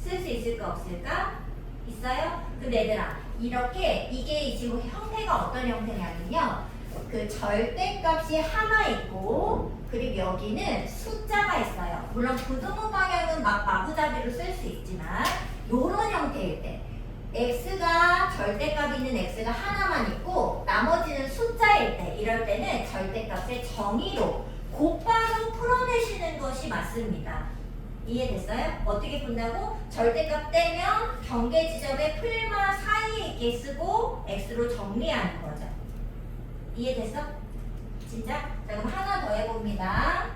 Speaker 3: 쓸 수 있을까 없을까? 있어요? 근데 얘들아, 이렇게 이게 지금 형태가 어떤 형태냐면요. 그 절대값이 하나 있고 그리고 여기는 숫자가 있어요. 물론 부등호 방향은 막 마구잡이로 쓸 수 있지만 요런 형태일 때 x가 절대값 있는 x가 하나만 있고 나머지는 숫자일 때 이럴 때는 절대값의 정의로 곧바로 풀어내시는 것이 맞습니다. 이해됐어요? 어떻게 푼다고? 절대값 떼면 경계 지점의 풀마 사이에 있게 쓰고 x로 정리하는 거죠. 이해됐어? 진짜? 자, 그럼 하나 더 해봅니다.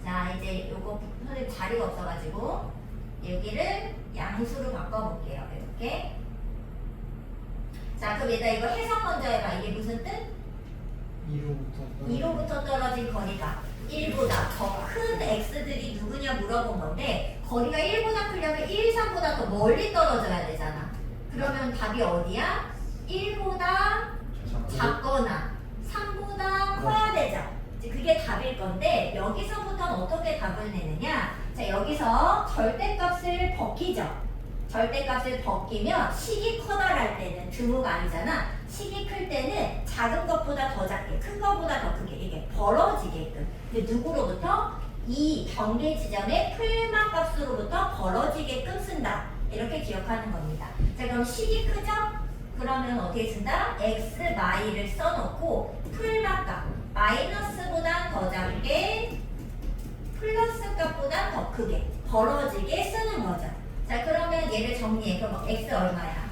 Speaker 3: 자, 이제 요거 선생님 자리가 없어가지고 여기를 양수로 바꿔볼게요. 이렇게. 자, 그럼 얘들아 이거 해석 먼저 해봐. 이게 무슨 뜻? 2로부터 떨어진 거리가 1보다 더 큰 x들이 누구냐 물어본 건데 거리가 1보다 크려면 1, 3보다 더 멀리 떨어져야 되잖아. 그러면 답이 어디야? 1보다 작거나 3보다 커야 되죠. 이제 그게 답일 건데 여기서부터는 어떻게 답을 내느냐? 자, 여기서 절대값을 벗기죠. 절대값을 벗기면 식이 커다랄 때는 등호가 아니잖아. 식이 클 때는 작은 것보다 더 작게, 큰 것보다 더 크게 이게 벌어지게끔. 근데 누구로부터? 이 경계 지점의 풀마 값으로부터 벌어지게끔 쓴다. 이렇게 기억하는 겁니다. 자, 그럼 식이 크죠? 그러면 어떻게 쓴다? x 마이를 써놓고 풀마 값 마이너스보다 더 작게 플러스 값보다 더 크게 벌어지게 쓰는 거죠. 자, 그러면 얘를 정리해. 그럼 x 얼마야?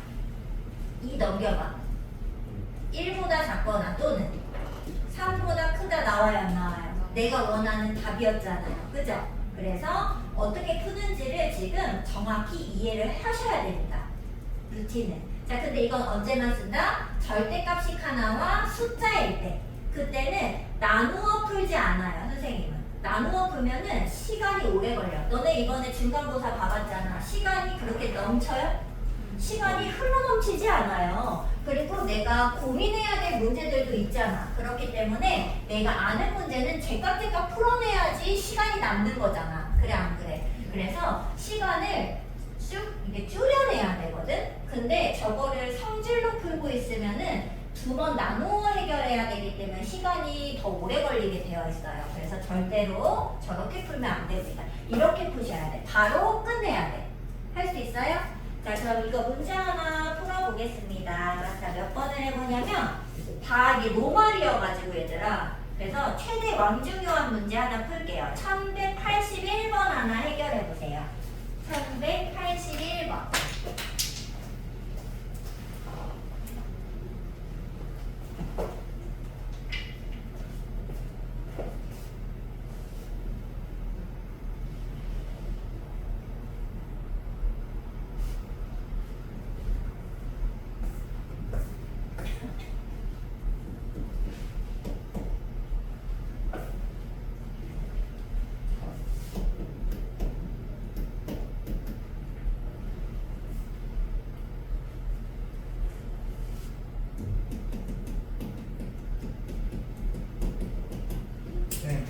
Speaker 3: 2 넘겨봐. 1보다 작거나 또는 3보다 크다 나와요 안 나와요? 내가 원하는 답이었잖아요. 그죠? 그래서 어떻게 푸는지를 지금 정확히 이해를 하셔야 됩니다. 루틴은. 자, 근데 이건 언제만 쓴다? 절대값이 하나와 숫자일 때. 그때는 나누어 풀지 않아요, 선생님은. 나누어 풀면은 시간이 오래 걸려. 너네 이번에 중간고사 봐봤잖아. 시간이 그렇게 넘쳐요? 시간이 흘러 넘치지 않아요. 그리고 내가 고민해야 될 문제들도 있잖아. 그렇기 때문에 내가 아는 문제는 제깍제깍 풀어내야지 시간이 남는 거잖아. 그래 안 그래? 그래서 시간을 쭉 이게 줄여내야 되거든. 근데 저거를 성질로 풀고 있으면은 2번 나누어 해결해야 되기 때문에 시간이 더 오래 걸리게 되어 있어요. 그래서 절대로 저렇게 풀면 안 됩니다. 이렇게 푸셔야 돼. 바로 끝내야 돼. 할 수 있어요? 자, 그럼 이거 문제 하나 풀어보겠습니다. 자, 몇 번을 해보냐면 다 이게 노말이어가지고 얘들아. 그래서 최대 왕중요한 문제 하나 풀게요. 1181번 하나 해결해보세요. 1181번.
Speaker 1: 네.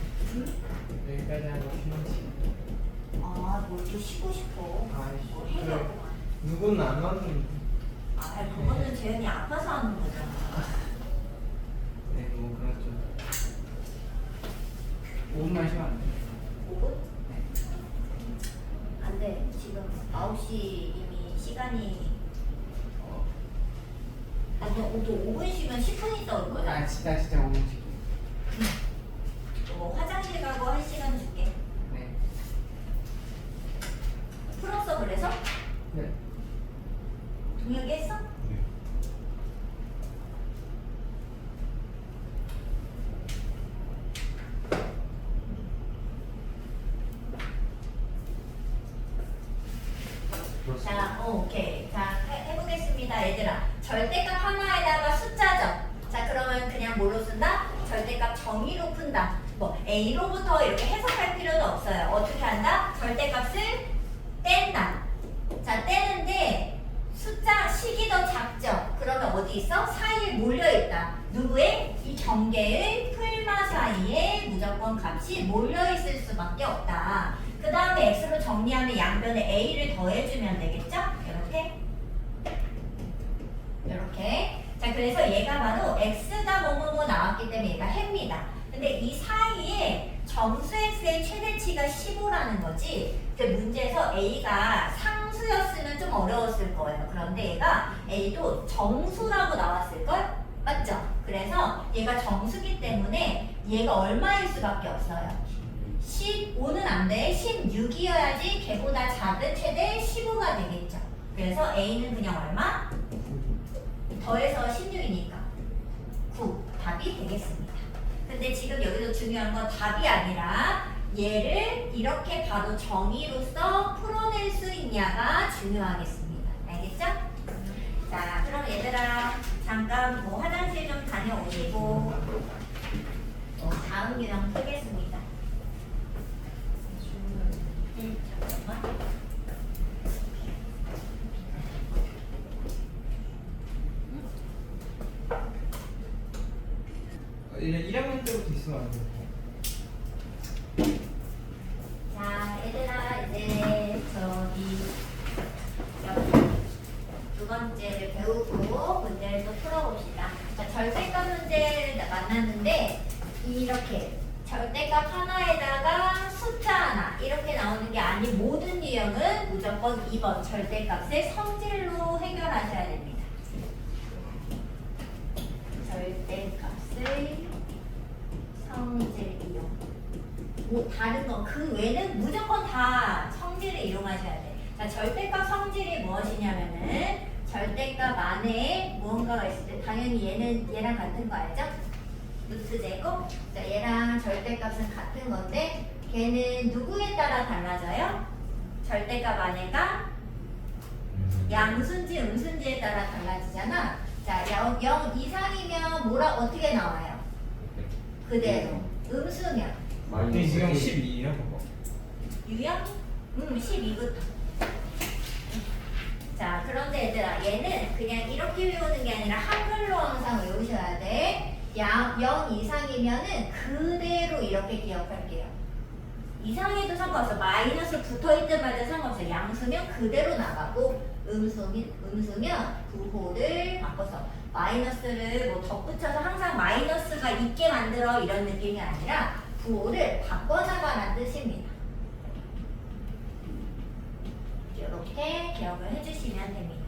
Speaker 1: 여기까지 하고 쉬는 시간.
Speaker 3: 아, 뭘 또 쉬고 싶어. 뭐
Speaker 1: 그래.
Speaker 3: 해결하고.
Speaker 1: 누구는 안 맞는.
Speaker 3: 아, 그거는 재현이 아파서 하는 거잖아.
Speaker 1: 네, 뭐 그렇죠. 5분만 쉬면 안 돼.
Speaker 3: 5분?
Speaker 1: 네.
Speaker 3: 안 돼. 지금 9시 이미 시간이 너 5분 쉬면 10분 있다 올 거야.
Speaker 1: 아 진짜 오늘 지금.
Speaker 3: 화장실 가고 할 시간 줄게.
Speaker 1: 네.
Speaker 3: 풀었어 그래서?
Speaker 1: 네.
Speaker 3: 동혁이 했어? 자, 오케이. 자, 해보겠습니다, 얘들아. 절대값 하나에다가 숫자죠. 자, 그러면 그냥 뭘로 쓴다? 절대값 정의로 푼다. 뭐 A로부터 이렇게 해석할 필요도 없어요. 어떻게 한다? 절대값을 뗀다. 자, 떼는데 숫자 식이 더 작죠. 그러면 어디 있어? 사이에 몰려 있다. 누구의? 이 경계의 풀마 사이에 무조건 값이 몰려 있을 수밖에 없다. 그 다음에 x로 정리하면 양변에 a를 더해주면 되겠죠? 이렇게 이렇게. 자, 그래서 얘가 바로 x가 뭐뭐뭐 나왔기 때문에 얘가 해입니다. 근데 이 사이에 정수 x의 최대치가 15라는 거지. 그 문제에서 a가 상수였으면 좀 어려웠을 거예요. 그런데 얘가 a도 정수라고 나왔을걸? 맞죠? 그래서 얘가 정수기 때문에 얘가 얼마일 수밖에 없어요. 15는 안 돼. 16이어야지 걔보다 작은 최대 15가 되겠죠. 그래서 a는 그냥 얼마? 더해서 16이니까 9 답이 되겠습니다. 근데 지금 여기서 중요한 건 답이 아니라 얘를 이렇게 바로 정의로서 풀어낼 수 있냐가 중요하겠습니다. 알겠죠? 자, 그럼 얘들아 잠깐 뭐 화장실 좀 다녀오시고 다음 유형 쓰겠습니다. 잠깐만.
Speaker 1: 이제 1학년 때부터 있으면 안 돼요.
Speaker 3: 자, 얘들아 이제 저기 여기 두 번째를 배우고 문제를 또 풀어봅시다. 자, 절대값 문제를 만났는데 이렇게 절대값 하나에다가 숫자 하나 이렇게 나오는 게 아닌 모든 유형은 무조건 2번 절대값의 성질로 해결하셔야 됩니다. 절대값의 성질 이용. 뭐 다른 건 그 외는 무조건 다 성질을 이용하셔야 돼. 자, 절대값 성질이 무엇이냐면은 절대값 안에 무언가가 있을 때 당연히 얘랑 같은 거 알죠? 루트 제곱. 자, 얘랑 절대값은 같은 건데 걔는 누구에 따라 달라져요? 절대값 안에가 양수인지 음수인지에 따라 달라지잖아. 자, 0 이상이면 뭐라 어떻게 나와요? 그대로. 음수면
Speaker 1: 근데 지금 12이요, 그거.
Speaker 3: 유형? 12부터. 자, 그런데 얘들아 얘는 그냥 이렇게 외우는 게 아니라 한글로 항상 외우셔야 돼. 0 이상이면은 그대로 이렇게 기억할게요. 이상해도 상관없어. 마이너스 붙어있든 말든 상관없어. 양수면 그대로 나가고 음수면 부호를 바꿔서 마이너스를 뭐 덧붙여서 항상 마이너스가 있게 만들어 이런 느낌이 아니라 부호를 바꿔나가라는 뜻입니다. 이렇게 기억을 해주시면 됩니다.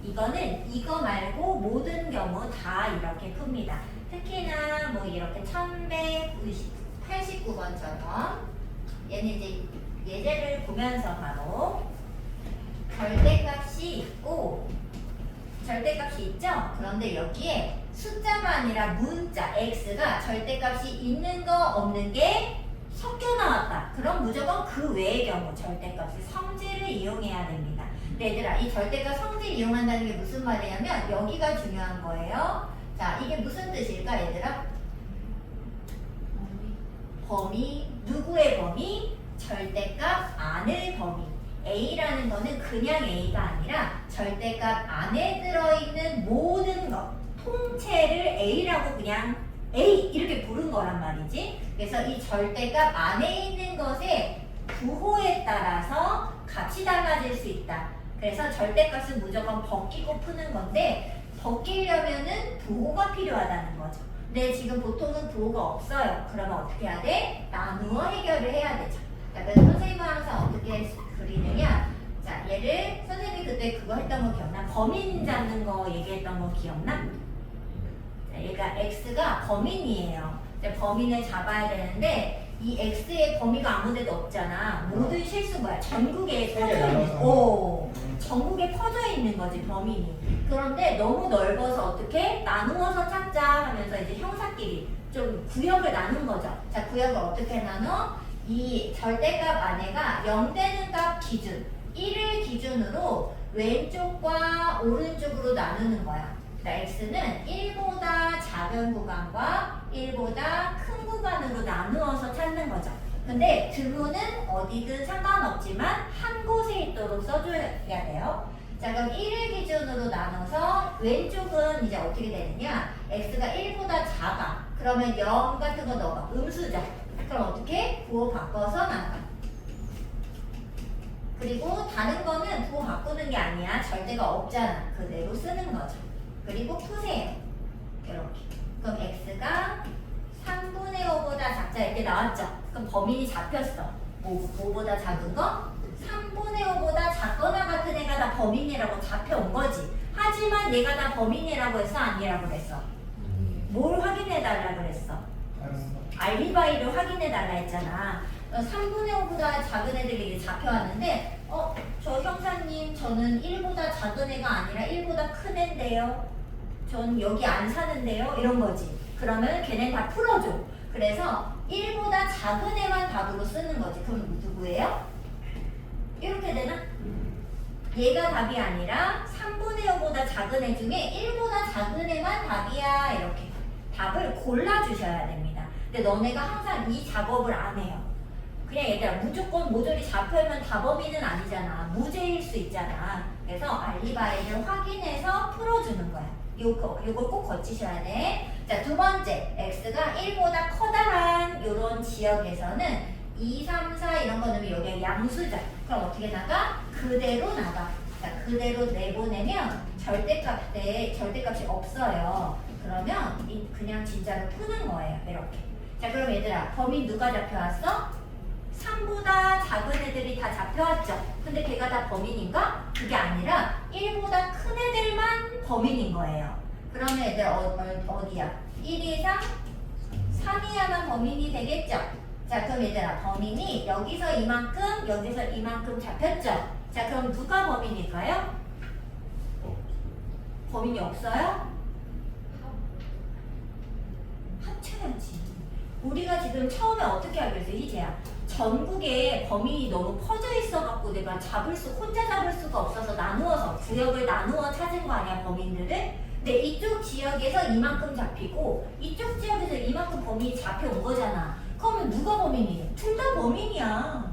Speaker 3: 이거는 이거 말고 모든 경우 다 이렇게 풉니다. 특히나 뭐 이렇게 1189번처럼 얘는 이제 예제를 보면서 바로 절대값이 있고 절대값이 있죠? 그런데 여기에 숫자가 아니라 문자 x가 절대값이 있는 거 없는 게 섞여 나왔다. 그럼 무조건 그 외의 경우 절대값의 성질을 이용해야 됩니다. 근데 얘들아 이 절대값 성질 이용한다는 게 무슨 말이냐면 여기가 중요한 거예요. 자, 이게 무슨 뜻일까 얘들아? 범위. 누구의 범위? 절대값 안의 범위. A라는 거는 그냥 A가 아니라 절대값 안에 들어있는 모든 것 통째를 A라고 그냥 A 이렇게 부른 거란 말이지. 그래서 이 절대값 안에 있는 것의 부호에 따라서 값이 달라질 수 있다. 그래서 절대값은 무조건 벗기고 푸는 건데 벗기려면은 부호가 필요하다는 거죠. 근데 지금 보통은 부호가 없어요. 그러면 어떻게 해야 돼? 나누어 해결을 해야 되죠. 자, 그래서 선생님은 항상 어떻게 그리느냐? 자, 얘를 선생님이 선생님 그때 그거 했던 거 기억나? 범인 잡는 거 얘기했던 거 기억나? 자, 얘가 x가 범인이에요. 이제 범인을 잡아야 되는데 이 x의 범위가 아무데도 없잖아. 모든 실수 뭐야? 전국에 퍼져 있는.
Speaker 1: 나눠서.
Speaker 3: 오, 전국에 퍼져 있는 거지 범인이. 그런데 너무 넓어서 어떻게 나누어서 찾자 하면서 이제 형사끼리 좀 구역을 나눈 거죠. 자, 구역을 어떻게 나눠? 이 절대값 안에가 0 되는 값 기준, 1을 기준으로 왼쪽과 오른쪽으로 나누는 거야. 그러니까 x는 1보다 작은 구간과 1보다 큰 구간으로 나누어서 찾는 거죠. 근데 드루는 어디든 상관없지만 한 곳에 있도록 써줘야 돼요. 자, 그럼 1을 기준으로 나눠서 왼쪽은 이제 어떻게 되느냐? x가 1보다 작아. 그러면 0 같은 거 넣어봐. 음수죠. 그럼 어떻게? 부호 바꿔서 나가. 그리고 다른 거는 부호 바꾸는 게 아니야. 절대가 없잖아. 그대로 쓰는 거죠. 그리고 푸세요. 이렇게. 그럼 x가 3분의 5보다 작자 이렇게 나왔죠. 그럼 범인이 잡혔어. 5보다 작은 거? 3분의 5보다 작거나 같은 애가 다 범인이라고 잡혀온 거지. 하지만 얘가 다 범인이라고 했어? 아니라고 그랬어? 뭘 확인해달라 그랬어? 알리바이를 확인해달라 했잖아. 3분의 5보다 작은 애들이 잡혀왔는데 저 형사님 저는 1보다 작은 애가 아니라 1보다 큰 애인데요. 전 여기 안 사는데요. 이런 거지. 그러면 걔네 다 풀어줘. 그래서 1보다 작은 애만 답으로 쓰는 거지. 그럼 누구예요? 이렇게 되나? 얘가 답이 아니라 3분의 5보다 작은 애 중에 1보다 작은 애만 답이야. 이렇게 답을 골라주셔야 됩니다. 근데 너네가 항상 이 작업을 안 해요. 그냥 얘들아 무조건 모조리 잡혀면 다 범인은 아니잖아. 무죄일 수 있잖아. 그래서 알리바이를 확인해서 풀어주는 거야. 요거 꼭 거치셔야 돼. 자, 두 번째, x가 1보다 커다란 요런 지역에서는 2, 3, 4 이런 거 넣으면 여기가 양수죠. 그럼 어떻게 나가? 그대로 나가. 자, 그대로 내보내면 절대값이 없어요. 그러면 그냥 진짜로 푸는 거예요. 이렇게. 자, 그럼 얘들아 범인 누가 잡혀왔어? 3보다 작은 애들이 다 잡혀왔죠. 근데 걔가 다 범인인가? 그게 아니라 1보다 큰 애들만 범인인 거예요. 그러면 얘들 어디야? 1 이상 3 이하만 범인이 되겠죠. 자, 그럼 얘들아 범인이 여기서 이만큼 여기서 이만큼 잡혔죠. 자, 그럼 누가 범인일까요? 범인이 없어요? 합쳐야지. 우리가 지금 처음에 어떻게 하기로 했어, 희재야? 전국에 범인이 너무 퍼져 있어갖고 내가 혼자 잡을 수가 없어서 나누어서 구역을 나누어 찾은 거 아니야, 범인들을? 근데 이쪽 지역에서 이만큼 잡히고 이쪽 지역에서 이만큼 범인이 잡혀온 거잖아. 그러면 누가 범인이에요? 둘 다 범인이야.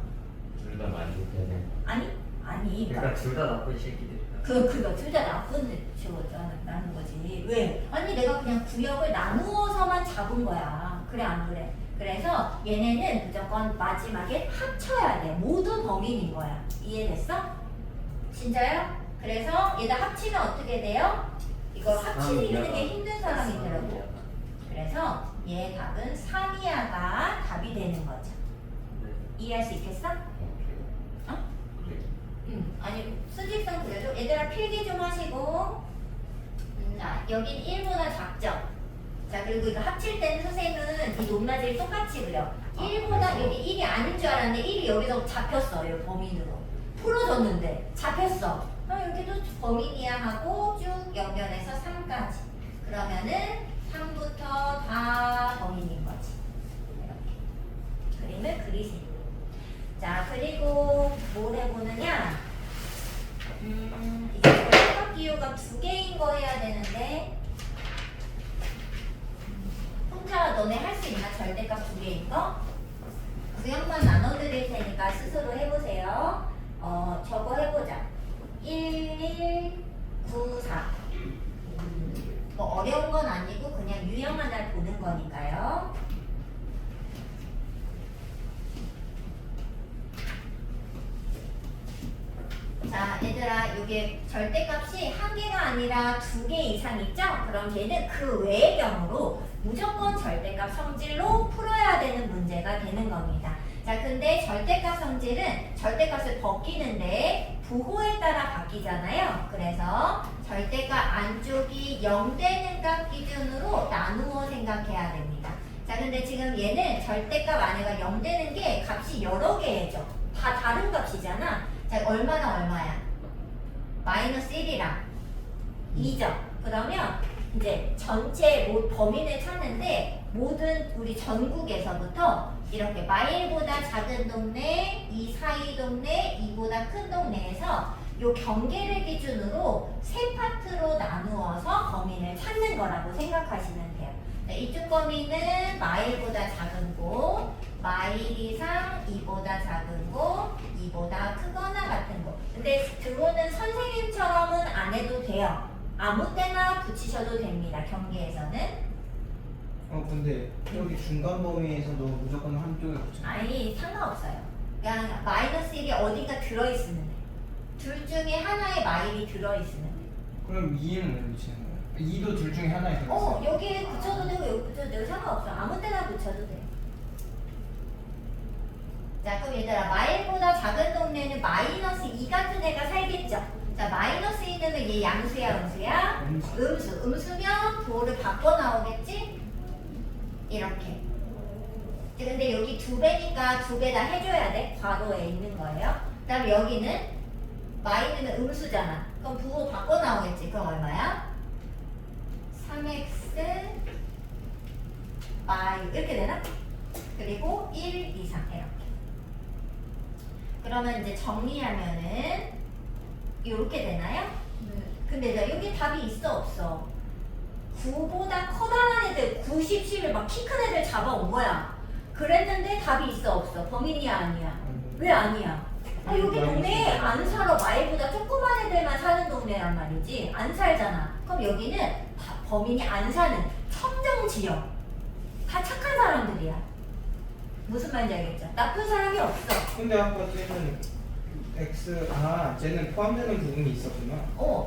Speaker 2: 둘 다 많이 못해야
Speaker 3: 아니.
Speaker 5: 그러니까 둘 다 나쁜 새끼들이다.
Speaker 3: 그거 둘 다 나쁜 나는 거지. 왜? 아니 내가 그냥 구역을 나누어서만 잡은 거야. 그래 안 그래? 그래서 얘네는 무조건 마지막에 합쳐야 돼. 모두 범인인 거야. 이해됐어? 진짜요? 그래서 얘다 합치면 어떻게 돼요? 이걸 합치는 게 힘든 사람이 있더라고. 그래서 얘 답은 3이하가 답이 되는 거죠.
Speaker 5: 네.
Speaker 3: 이해할 수 있겠어? 어? 아니 수직선 그려줘. 얘들아 필기 좀 하시고. 자, 여긴 1보다 작죠? 자, 그리고 이거 합칠 때는 선생님은 이 높낮이를 똑같이 그려. 1보다 여기 1이 아닌 줄 알았는데 1이 여기서 잡혔어. 요 범인으로. 풀어줬는데 잡혔어. 여기도 범인이야 하고 쭉 연결해서 3까지. 그러면은 3부터 다 범인인 거지. 이렇게. 그림을 그리세요. 자, 그리고 뭘 해보느냐? 이제 절대값 기호가 2개인 거 해야 되는데 혼자 너네 할 수 있나? 절대값 2개인 거? 구역만 나눠드릴 테니까 스스로 해보세요. 저거 해보자. 1, 9, 4. 뭐 어려운 건 아니고 그냥 유형 하나 보는 거니까요. 자, 얘들아, 이게 절대값이 1개가 아니라 2개 이상 있죠? 그럼 얘는 그 외의 경우로 무조건 절대값 성질로 풀어야 되는 문제가 되는 겁니다. 자, 근데 절대값 성질은 절대값을 벗기는데 부호에 따라 바뀌잖아요. 그래서 절대값 안쪽이 0 되는 값 기준으로 나누어 생각해야 됩니다. 자, 근데 지금 얘는 절대값 안에가 0 되는 게 값이 여러 개죠. 다 다른 값이잖아. 자, 얼마나 얼마야? 마이너스 1이랑 2죠. 그러면 이제 전체 범위를 찾는데 모든 우리 전국에서부터 이렇게 마일보다 작은 동네, 이 사이 동네, 이보다 큰 동네에서 요 경계를 기준으로 세 파트로 나누어서 범위를 찾는 거라고 생각하시면 돼요. 자, 이쪽 범위는 마일보다 작은 곳, 마일 이상 이보다 작은 곳, 이보다 크거나 같은 곳. 근데 그거는 선생님처럼은 안 해도 돼요. 아무 때나 붙이셔도 됩니다. 경계에서는.
Speaker 1: 근데 여기 중간 범위에서도 무조건 한쪽에 붙여.
Speaker 3: 아니 상관없어요. 그냥 마이너스 1이 어딘가 들어있으면 돼. 둘 중에 하나의 마일이 들어있으면 돼.
Speaker 1: 그럼 2는 왜 붙이는 거예요? 2도 둘 중에 하나에 들어있어요.
Speaker 3: 여기에 붙여도 되고 여기 붙여도 되고 상관없어. 아무 때나 붙여도 돼. 자, 그럼 얘들아 마일보다 작은 동네는 마이너스 2 같은 애가 살겠죠? 자, 마이너스 2는 얘 양수야 음수야?
Speaker 1: 음수.
Speaker 3: 음수면 도를 바꿔 나오겠지? 이렇게. 근데 여기 2배니까 2배 다 해줘야 돼. 괄호에 있는 거예요. 그 다음에 여기는 마이너는 음수잖아. 그럼 부호 바꿔 나오겠지. 그럼 얼마야? 3x 마이 이렇게 되나? 그리고 1 이상 이렇게. 그러면 이제 정리하면은 이렇게 되나요?
Speaker 4: 네.
Speaker 3: 근데 나 여기 답이 있어 없어? 9보다 커다란 애들 90, 10을 막 키 큰 애들 잡아온 거야. 그랬는데 답이 있어 없어? 범인이야 아니야? 왜 아니야? 여기 동네에 안 살아. 마일보다 조그만 애들만 사는 동네란 말이지. 안 살잖아. 그럼 여기는 다 범인이 안 사는 청정지역. 다 착한 사람들이야. 무슨 말인지 알겠죠? 나쁜 사람이 없어.
Speaker 1: 근데 아까 쟤는 쟤는 포함되는 부분이 있었구나.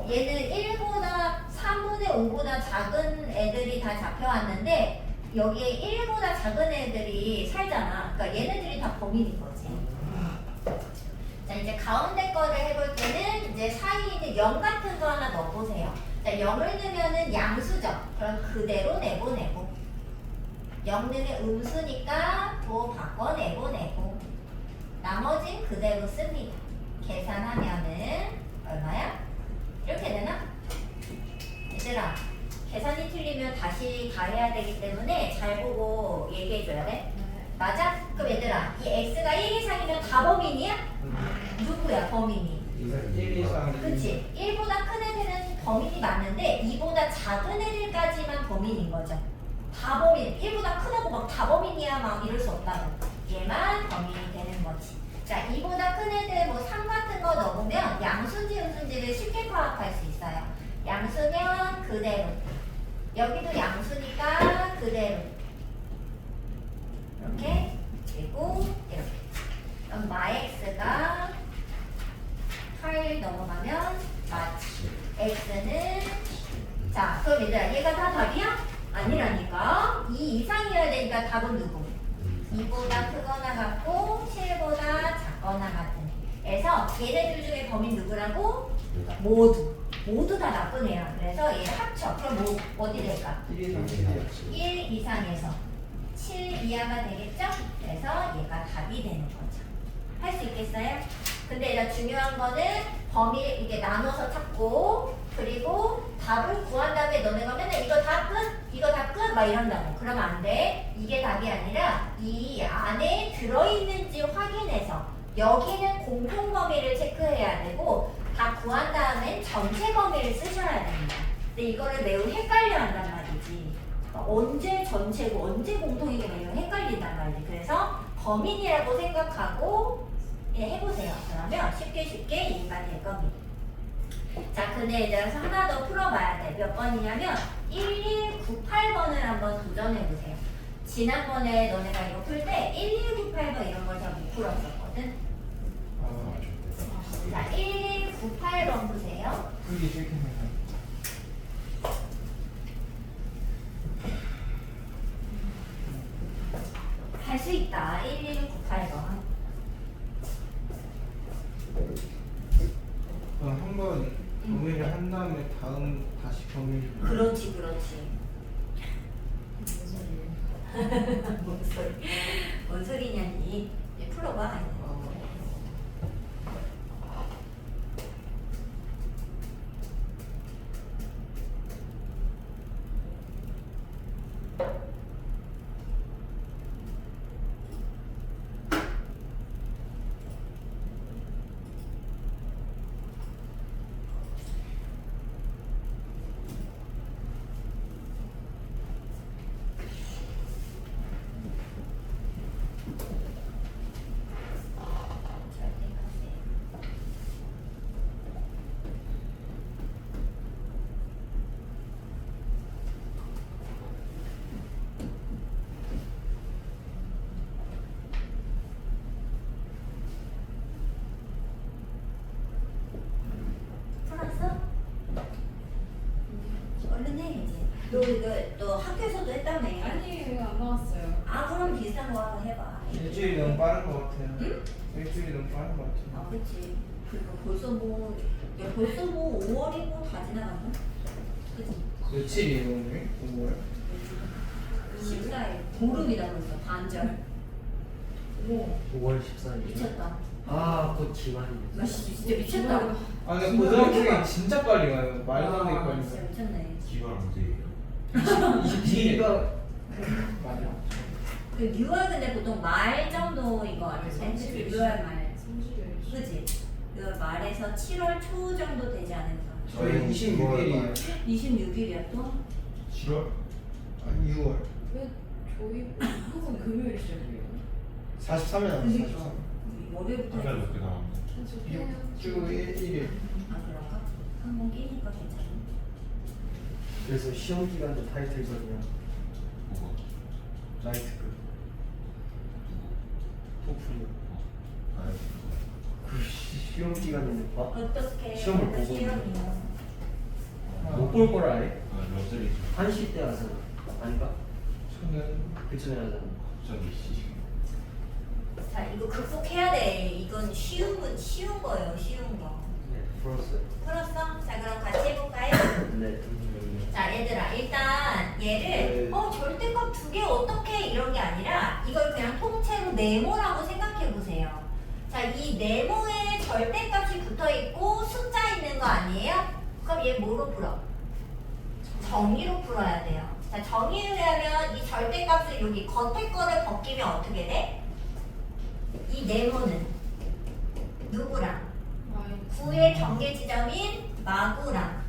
Speaker 3: 얘는 1보다 3분의 5보다 작은 애들이 다 잡혀왔는데 여기에 1보다 작은 애들이 살잖아. 그러니까 얘네들이 다 범인인 거지. 자, 이제 가운데 거를 해볼 때는 이제 사이에 있는 0 같은 거 하나 넣어보세요. 자, 0을 넣으면은 양수죠. 그럼 그대로 내보내고 0 넣으면 음수니까 도 바꿔 내보내고 나머진 그대로 씁니다. 계산하면은 얼마야? 이렇게 되나? 얘들아, 계산이 틀리면 다시 다 해야 되기 때문에 잘 보고 얘기해줘야 돼. 맞아? 그럼 얘들아, 이 x가 1 이상이면 다 범인이야? 누구야 범인이?
Speaker 1: 1 이상.
Speaker 3: 그치? 1보다 큰 애들은 범인이 맞는데 2보다 작은 애들까지만 범인인 거죠. 다 범인, 1보다 크다고 막 다 범인이야 막 이럴 수 없다고. 얘만 범인이 되는 거지. 자, 2보다 큰 애들 뭐 3 같은 거 넣어보면 양수인지 음수인지를 쉽게 파악할 수 있어요. 양수면 그대로. 여기도 양수니까 그대로. 이렇게. 그리고 이렇게. 그럼 마x가 8 넘어가면 마치. x는 자, 그럼 얘들아 얘가 다 답이야? 아니라니까. 2 이상이어야 되니까 답은 누구? 2보다 크거나 같고 7보다 작거나 같은 애. 그래서 얘네들 중에 범인 누구라고? 모두 다 나쁜 애야. 그래서 얘를 합쳐. 그럼 뭐 어디 될까?
Speaker 1: 1 이상.
Speaker 3: 1 이상에서 7 이하가 되겠죠? 그래서 얘가 답이 되는 거죠. 할 수 있겠어요? 근데 얘가 중요한 거는 범위를 이렇게 나눠서 찾고 그리고 답을 구한 다음에 너네가 맨날 이거 다 끝? 이거 다 끝? 막 이런다고. 그러면 안 돼. 이게 답이 아니라 이 안에 들어있는지 확인해서 여기는 공통 범위를 체크해야 되고 다 구한 다음엔 전체 범위를 쓰셔야 됩니다. 근데 이거를 매우 헷갈려 한단 말이지. 언제 전체고 언제 공통이고 매우 헷갈린단 말이지. 그래서 범인이라고 생각하고 해보세요. 그러면 쉽게 이해가 될 겁니다. 자, 근데 이제 하나 더 풀어봐야 돼. 몇 번이냐면 1198번을 한번 도전해보세요. 지난번에 너네가 이거 풀 때 1198번 이런 걸 잘 못 풀었었거든. 자, 1198번 보세요.
Speaker 1: 그게 싫겠네요.
Speaker 3: 할 수 있다. 1198번.
Speaker 1: 번 범위를 한 다음에 다음 다시 범위를.
Speaker 3: 그렇지, 그렇지.
Speaker 4: 무슨 소리예요?
Speaker 3: 뭔 소리? 뭔 소리냐니? 이제 풀어봐. 풀었어? 얼른 해 이제. 너 이거 또 학교에서도 했다며.
Speaker 4: 아니에요, 이거 안 나왔어요.
Speaker 3: 아 그럼 비슷한 거 한번 해봐.
Speaker 1: 일주일이 너무 빠른 것 같아요.
Speaker 3: 응?
Speaker 1: 일주일이 너무 빠른 것 같아요.
Speaker 3: 아 그치. 그리고 벌써 뭐, 야 벌써 뭐 5월이고 다 지나갔나? 그치?
Speaker 1: 며칠이에요 오늘? 5월?
Speaker 3: 14일. 보름이다 벌써. 반절. 오
Speaker 5: 5월 14일.
Speaker 3: 미쳤다.
Speaker 5: 아, 곧 기말이네.
Speaker 3: 나 진짜 미쳤다.
Speaker 1: 아 근데 고등학생이 진짜 빨리 가요. 말도 안 되게
Speaker 3: 아,
Speaker 1: 빨리
Speaker 3: 진짜
Speaker 1: 가요.
Speaker 3: 미쳤네.
Speaker 2: 기말 언제예요?
Speaker 1: 22일. 맞아.
Speaker 3: 그 6월 근데 보통 말 정도 이거 아닌데? 6월 말.
Speaker 4: 30일.
Speaker 3: 그지? 6월 말에서 7월 초 정도 되지 않을까?
Speaker 1: 저희 26일이에요.
Speaker 3: 26일이야 또?
Speaker 2: 7월?
Speaker 1: 아니 6월.
Speaker 4: 왜 저희 항상 금요일 시작이에요?
Speaker 1: 43일 남았어요. 43일.
Speaker 3: 월요일부터
Speaker 2: 한달 몇개 남았네.
Speaker 1: 6주 1일.
Speaker 3: 아 그런가? 한 번 끼니까 괜찮아.
Speaker 5: 그래서 시험 기간도 타이틀거든요.
Speaker 2: 뭐가?
Speaker 5: 라이트급. 토플.
Speaker 2: 아니,
Speaker 5: 그 시험 기간에는 봐?
Speaker 3: 어떻게
Speaker 5: 시험을 보고
Speaker 3: 시험이요?
Speaker 5: 못볼 거라 해?
Speaker 2: 몇 살이지?
Speaker 5: 한시 때 하잖아. 아닌가?
Speaker 1: 저는
Speaker 5: 그쯤에 하잖아.
Speaker 2: 갑자기 씨.
Speaker 3: 자 이거 극복해야 돼. 이건 쉬운 거예요. 쉬운 거.
Speaker 5: 네, 풀었어요.
Speaker 3: 풀었어? 자 그럼 같이 해볼까요?
Speaker 5: 네.
Speaker 3: 자 얘들아 일단 얘를
Speaker 1: 네.
Speaker 3: 절대값 두 개 어떻게 이런 게 아니라 이걸 그냥 통째로 네모라고 생각해 보세요. 자 이 네모에 절대값이 붙어 있고 숫자 있는 거 아니에요? 그럼 얘 뭐로 풀어? 정의로 풀어야 돼요. 자 정의를 하면 이 절대값을 여기 겉에 거를 벗기면 어떻게 돼? 이 네모는 누구랑? 구의 경계 지점인 마구랑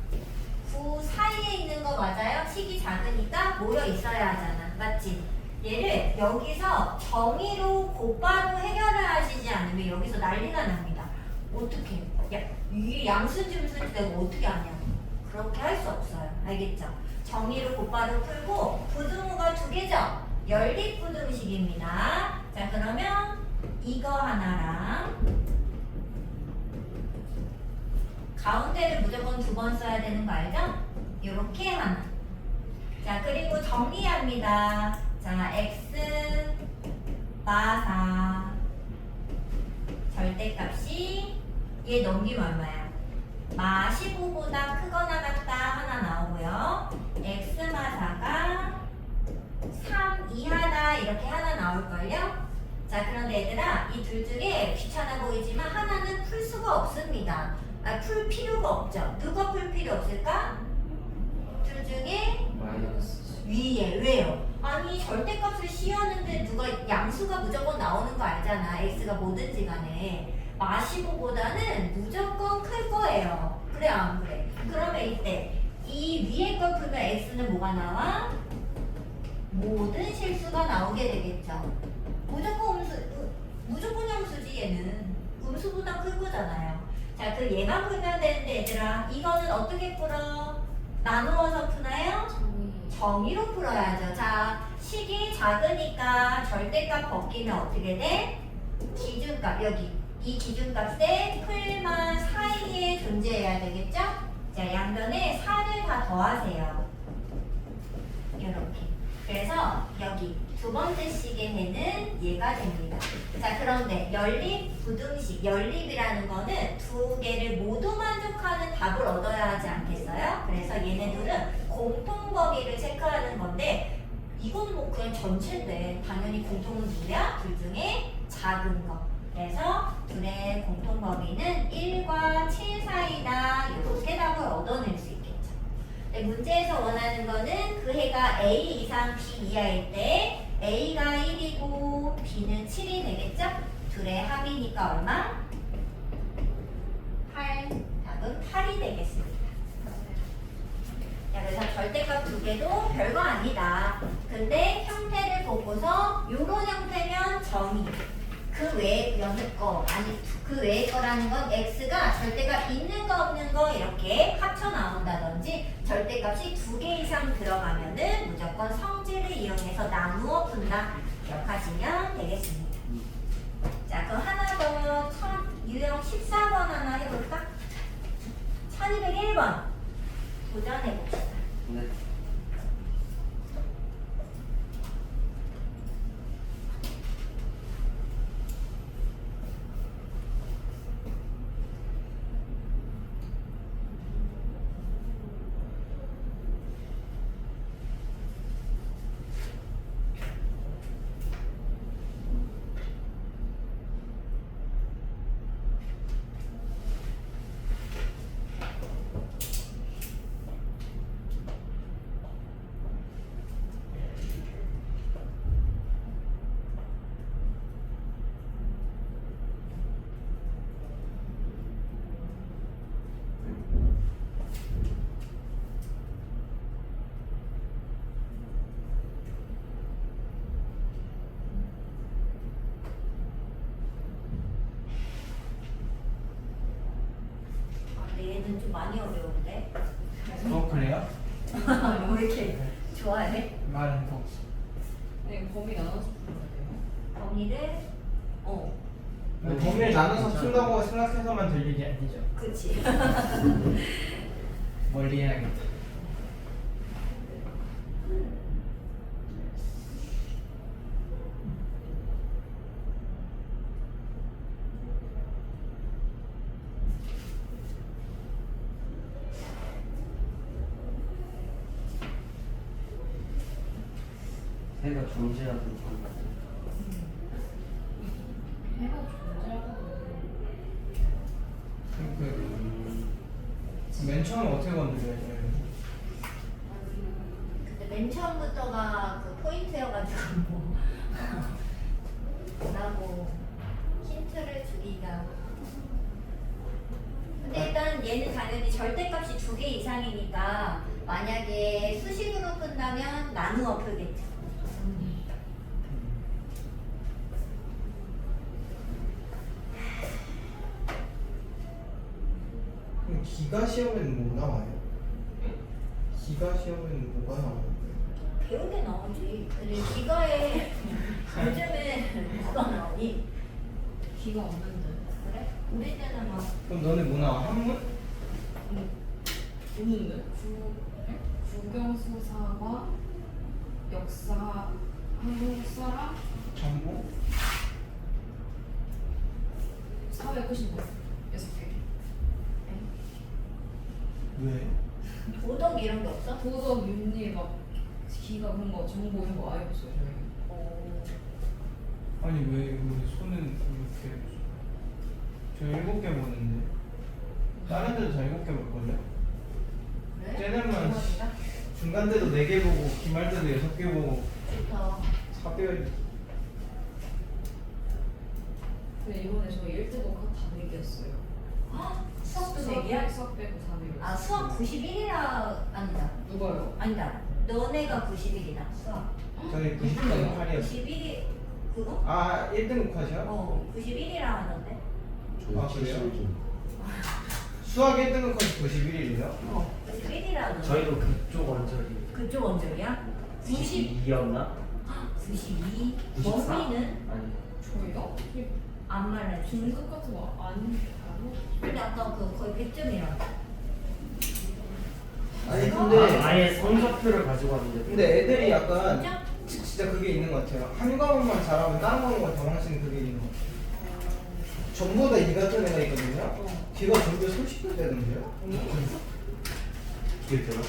Speaker 3: 구 사이에 있는 거 맞아요? 식이 작으니까 모여 있어야 하잖아. 맞지? 얘를 여기서 정의로 곧바로 해결을 하시지 않으면 여기서 난리가 납니다. 어떻게? 야, 이게 양수인지 무슨지 내가 어떻게 아냐고. 그렇게 할 수 없어요. 알겠죠? 정의로 곧바로 풀고 부등호가 두 개죠? 연립부등식입니다. 자 그러면 이거 하나랑 가운데를 무조건 두 번 써야 되는 거 알죠? 요렇게 하나. 자 그리고 정리합니다. 자 x 마사 절대값이 얘 넘기면 얼마야? 마 15보다 크거나 같다 하나 나오고요. x 마사가 3 이하다 이렇게 하나 나올걸요? 자 그런데 얘들아 이 둘 중에 귀찮아 보이지만 하나는 풀 수가 없습니다. 풀 필요가 없죠. 누가 풀 필요 없을까? 둘 중에
Speaker 5: 마이너스.
Speaker 3: 위에. 왜요? 아니 절대값을 씌웠는데 누가 양수가 무조건 나오는 거 알잖아. x가 뭐든지 간에 마 15보다는 무조건 클 거예요. 그래 안 그래? 그러면 이때 이 위에 거 풀면 x는 뭐가 나와? 모든 실수가 나오게 되겠죠. 무조건 양수지 얘는. 음수보다 클 거잖아요. 자, 그 얘만 풀면 되는데 얘들아 이거는 어떻게 풀어? 나누어서 푸나요? 정의로 풀어야죠. 자, 식이 작으니까 절대값 벗기면 어떻게 돼? 기준값 여기 이 기준값에 풀만 사이에 존재해야 되겠죠? 자, 양변에 4를 다 더하세요. 이렇게. 그래서 여기 두 번째 식의 해는 얘가 됩니다. 자, 그런데 연립, 부등식, 연립이라는 거는 두 개를 모두 만족하는 답을 얻어야 하지 않겠어요? 그래서 얘네들은 공통 범위를 체크하는 건데 이건 뭐 그냥 전체인데 당연히 공통은 누구야? 둘 중에 작은 거. 그래서 둘의 공통 범위는 1과 7 사이다. 이렇게 답을 얻어낼 수 있겠죠. 근데 문제에서 원하는 거는 그 해가 A 이상 B 이하일 때 A가 1이고 B는 7이 되겠죠? 둘의 합이니까 얼마? 8. 답은 8이 되겠습니다. 자, 그래서 절대값 두 개도 별거 아니다. 근데 형태를 보고서 요런 형태면 정의. 그 외의 거, 아니 그 외의 거라는 건 x가 절대값 있는 거 없는 거 이렇게 합쳐 나온다든지 절대값이 두 개 이상 들어가면은 무조건 성질을 이용해서 나누어 푼다. 기억하시면 되겠습니다. 자, 그럼 하나 더 유형 14번 하나 해볼까? 1201번 도전해봅시다.
Speaker 5: 네.
Speaker 3: 근데 얘는 좀 많이 어려운데.
Speaker 1: 그래요?
Speaker 3: 왜 이렇게 좋아해?
Speaker 1: 말은 더.
Speaker 4: 네, 범위 나눠서 풀어야 돼요.
Speaker 3: 범위를
Speaker 1: 근데 범위를 나눠서 푼다고 생각해서만 될 일이 아니죠.
Speaker 3: 그치.
Speaker 1: 멀리 해야겠다.
Speaker 5: 해가 존재하는 거.
Speaker 4: 해가 존재하고
Speaker 1: 맨 처음에 어떻게 건드려야 돼요?
Speaker 3: 근데 맨 처음부터가 그 포인트여가지고 뭐라고 힌트를 주기가. 근데 일단 얘는 당연히 절대값이 두 개 이상이니까 만약에 수식으로 푼다면 나누어 풀겠죠.
Speaker 1: 그럼 기가 시험에는 뭐 나와요? 기가 시험에는 뭐가 나오는데?
Speaker 3: 배우게 나오지. 근데 기가에 요즘에 누가 나오니?
Speaker 4: 기가 없는데.
Speaker 3: 그래? 우리 때는 막
Speaker 1: 그럼 너네 뭐 나와? 한문?
Speaker 4: 없는데? 국영수사과 역사 한국 사람
Speaker 1: 정보?
Speaker 4: 사회 끝인데 6개.
Speaker 1: 왜?
Speaker 3: 도덕 이런 게 없어?
Speaker 4: 도덕 윤리 막 기가 그런 거 정보 이런 거 아예 없어요 저희.
Speaker 1: 아니 왜 우리 손은 이렇게 저 7개 보는데 다른 데도 다 7개 볼걸요?
Speaker 3: 그래?
Speaker 1: 쟤네만
Speaker 3: 대박이다.
Speaker 1: 중간 때도 4개 보고 기말 때도 6개 보고
Speaker 3: 좋다.
Speaker 1: 4배열
Speaker 4: 근데 이번에 저희 1등급 다 4개였어요.
Speaker 3: 헉, 수학도 4개야?
Speaker 4: 수학 빼고 4개였어요.
Speaker 3: 아 수학 91이라 아니다.
Speaker 4: 누가요?
Speaker 3: 아니다. 너네가 91이다. 수학.
Speaker 1: 저희 90점 8이었어
Speaker 3: 91이 그거?
Speaker 1: 아 1등급 컷이요?
Speaker 3: 91이라 하던데.
Speaker 1: 아,
Speaker 2: 저희
Speaker 1: 그래요?
Speaker 2: 71점.
Speaker 1: 수학 1등급 컷이 91이에요?
Speaker 3: 91이라 하던데.
Speaker 5: 저희도 그쪽 원절이
Speaker 3: 그쪽 원점이야?
Speaker 5: 92였나?
Speaker 3: 92.
Speaker 5: 94?
Speaker 3: 범위는
Speaker 5: 아니
Speaker 4: 저희요? 저희
Speaker 3: 안 말해.
Speaker 4: 중급 같은 거 아니.
Speaker 3: 근데 아까 그 거의 100점이라고.
Speaker 5: 아니 근데 아예 성적표를 가지고 왔는데
Speaker 1: 근데 애들이 약간
Speaker 3: 진짜?
Speaker 1: 진짜 그게 있는 것 같아요. 한 과목만 잘하면 다른 과목을 다 망치는 그게 있는 것 같아요. 전부 다 이 같은 애가 있거든요. 걔가 전부 30분 되던데요?
Speaker 5: 그게 들어?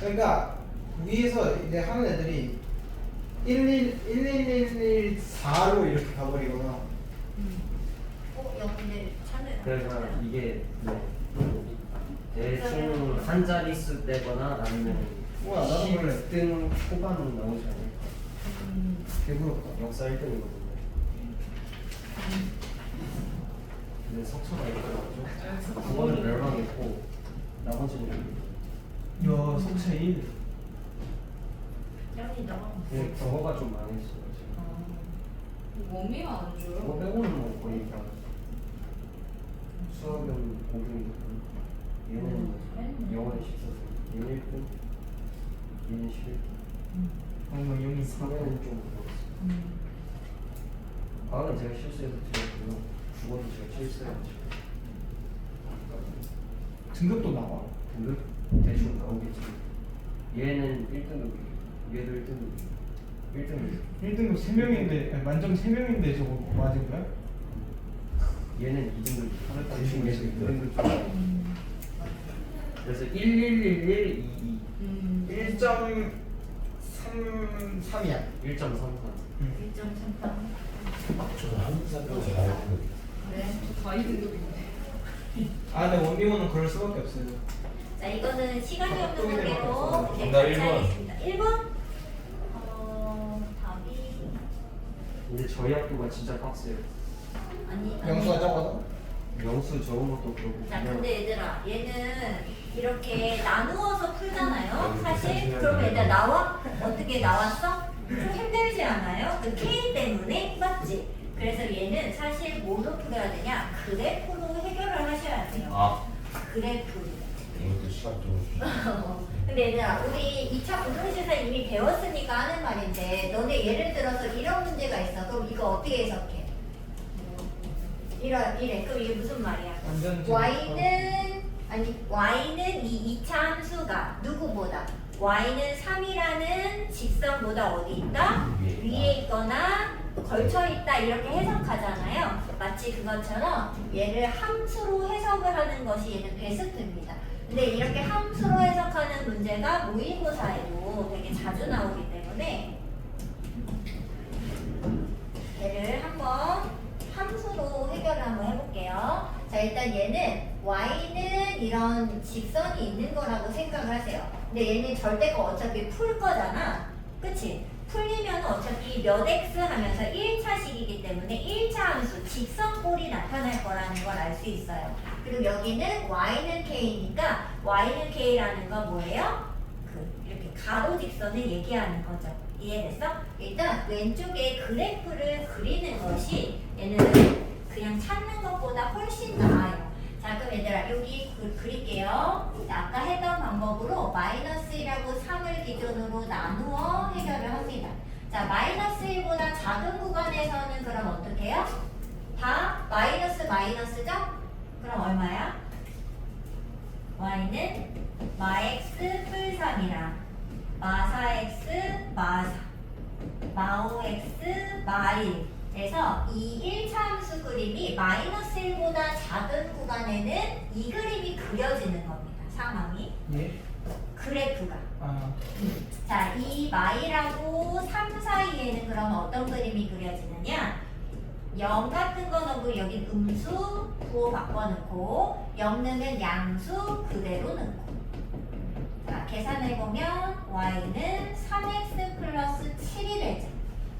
Speaker 1: 그러니까 위에서 이제 하는 애들이 11114로 이렇게 가버리거나
Speaker 3: 여기는 찾는.
Speaker 5: 그래서 이게 대충 한 자릿수 떼거나 아니면
Speaker 1: 우와, 나도 몰래.
Speaker 5: 10등 초반 나오지 않을까?
Speaker 1: 개부럽다.
Speaker 5: 역사 1등이거든요. 근데 석차가 있더라고요. 그거는 멸망했고 나머지는
Speaker 1: 야, 석차 1.
Speaker 3: 여기 너.
Speaker 5: 그냥 경어가 좀 망했어요. 지금.
Speaker 4: 원미가 안
Speaker 5: 그거
Speaker 4: 줘요?
Speaker 5: 빼고는 뭐 거의 다 수학은 5등이거든요. 얘는 영어는 14등, 얘는 1등, 얘는 11등.
Speaker 1: 뭐 영이
Speaker 5: 3회는 좀 그렇습니다. 과학은 제가 실수해서 드렸고요. 국어는 제가 실수해가지고
Speaker 1: 등급도 나와.
Speaker 5: 등급 대충 나오겠지. 얘는 1등급이에요. 얘도 1등급이에요. 1등급이에요.
Speaker 1: 1등급 3명인데 만점 3명인데 저거 맞은 거야?
Speaker 5: 얘는 2등급.
Speaker 2: 대충
Speaker 5: 얘도
Speaker 2: 예측
Speaker 5: 2등급. 그래서 111122
Speaker 1: 1.33이야.
Speaker 5: 1.33.
Speaker 3: 1.33.
Speaker 2: 저는 한국 사람들 잘하는
Speaker 3: 그래.
Speaker 4: 다 2등급인데.
Speaker 1: 아, 근데 원미원은 그럴 수밖에 없어요.
Speaker 3: 자, 이거는 시간이 없는 관계로 이제
Speaker 2: 정답
Speaker 3: 같이
Speaker 2: 1번.
Speaker 3: 하겠습니다. 1번? 답이
Speaker 5: 근데 저희 학교가 진짜 빡세요.
Speaker 3: 아니.
Speaker 1: 영수가 적어서?
Speaker 5: 영수 적은 것도 그렇고
Speaker 3: 자,
Speaker 5: 그냥
Speaker 3: 근데 얘들아, 얘는 이렇게 나누어서 풀잖아요. 사실
Speaker 2: 사실은
Speaker 3: 그럼 얘들
Speaker 2: 나와요.
Speaker 3: 나와? 어떻게 나왔어? 좀 힘들지 않아요? 그 K 때문에 맞지? 그래서 얘는 사실 뭐로 풀어야 되냐? 그래프로 해결을 하셔야 돼요.
Speaker 2: 아,
Speaker 3: 그래프.
Speaker 2: 이것도 시간 좀.
Speaker 3: 근데 얘들아, 우리 2차 부동시사 이미 배웠으니까 하는 말인데, 너네 예를 들어서 이런 문제가 있어. 그럼 이거 어떻게 해석해? 이래. 그럼 이게 무슨 말이야?
Speaker 1: 완전
Speaker 3: y는 이 2차 함수가 누구보다? y는 3이라는 직선보다 어디 있다? 위에 있거나 걸쳐 있다 이렇게 해석하잖아요. 마치 그것처럼 얘를 함수로 해석을 하는 것이 얘는 베스트입니다. 근데 이렇게 함수로 해석하는 문제가 모의고사에도 되게 자주 나오기 때문에 얘를 한번 함수로 해결을 한번 해볼게요. 자, 일단 얘는 y는 이런 직선이 있는 거라고 생각을 하세요. 근데 얘는 절대가 어차피 풀 거잖아. 그치? 풀리면 어차피 몇 x 하면서 1차식이기 때문에 1차 함수 직선꼴이 나타날 거라는 걸 알 수 있어요. 그리고 여기는 y는 k니까 y는 k라는 건 뭐예요? 이렇게 가로 직선을 얘기하는 거죠. 이해됐어? 일단 왼쪽에 그래프를 그리는 것이 얘는 그냥 찾는 것보다 훨씬 나아요. 자, 그럼 얘들아 여기 그릴게요. 자, 아까 했던 방법으로 -1하고 3을 기준으로 나누어 해결을 합니다. 자, -1보다 작은 구간에서는 그럼 어떻게 해요? 다 마이너스죠? 그럼 얼마야? y는 마x 풀 3이랑 마4x 마4 마5x 마1 그래서 이 1차 함수 그림이 -1보다 작은 구간에는 이 그림이 그려지는 겁니다. 상황이.
Speaker 1: 예?
Speaker 3: 그래프가.
Speaker 1: 아,
Speaker 3: 자, 이 마이라고 3 사이에는 그럼 어떤 그림이 그려지느냐? 0 같은 거 넣고 여긴 음수 부호 바꿔놓고 0 넣으면 양수 그대로 넣고 자, 계산해보면 y는 3x 플러스 7이 되죠.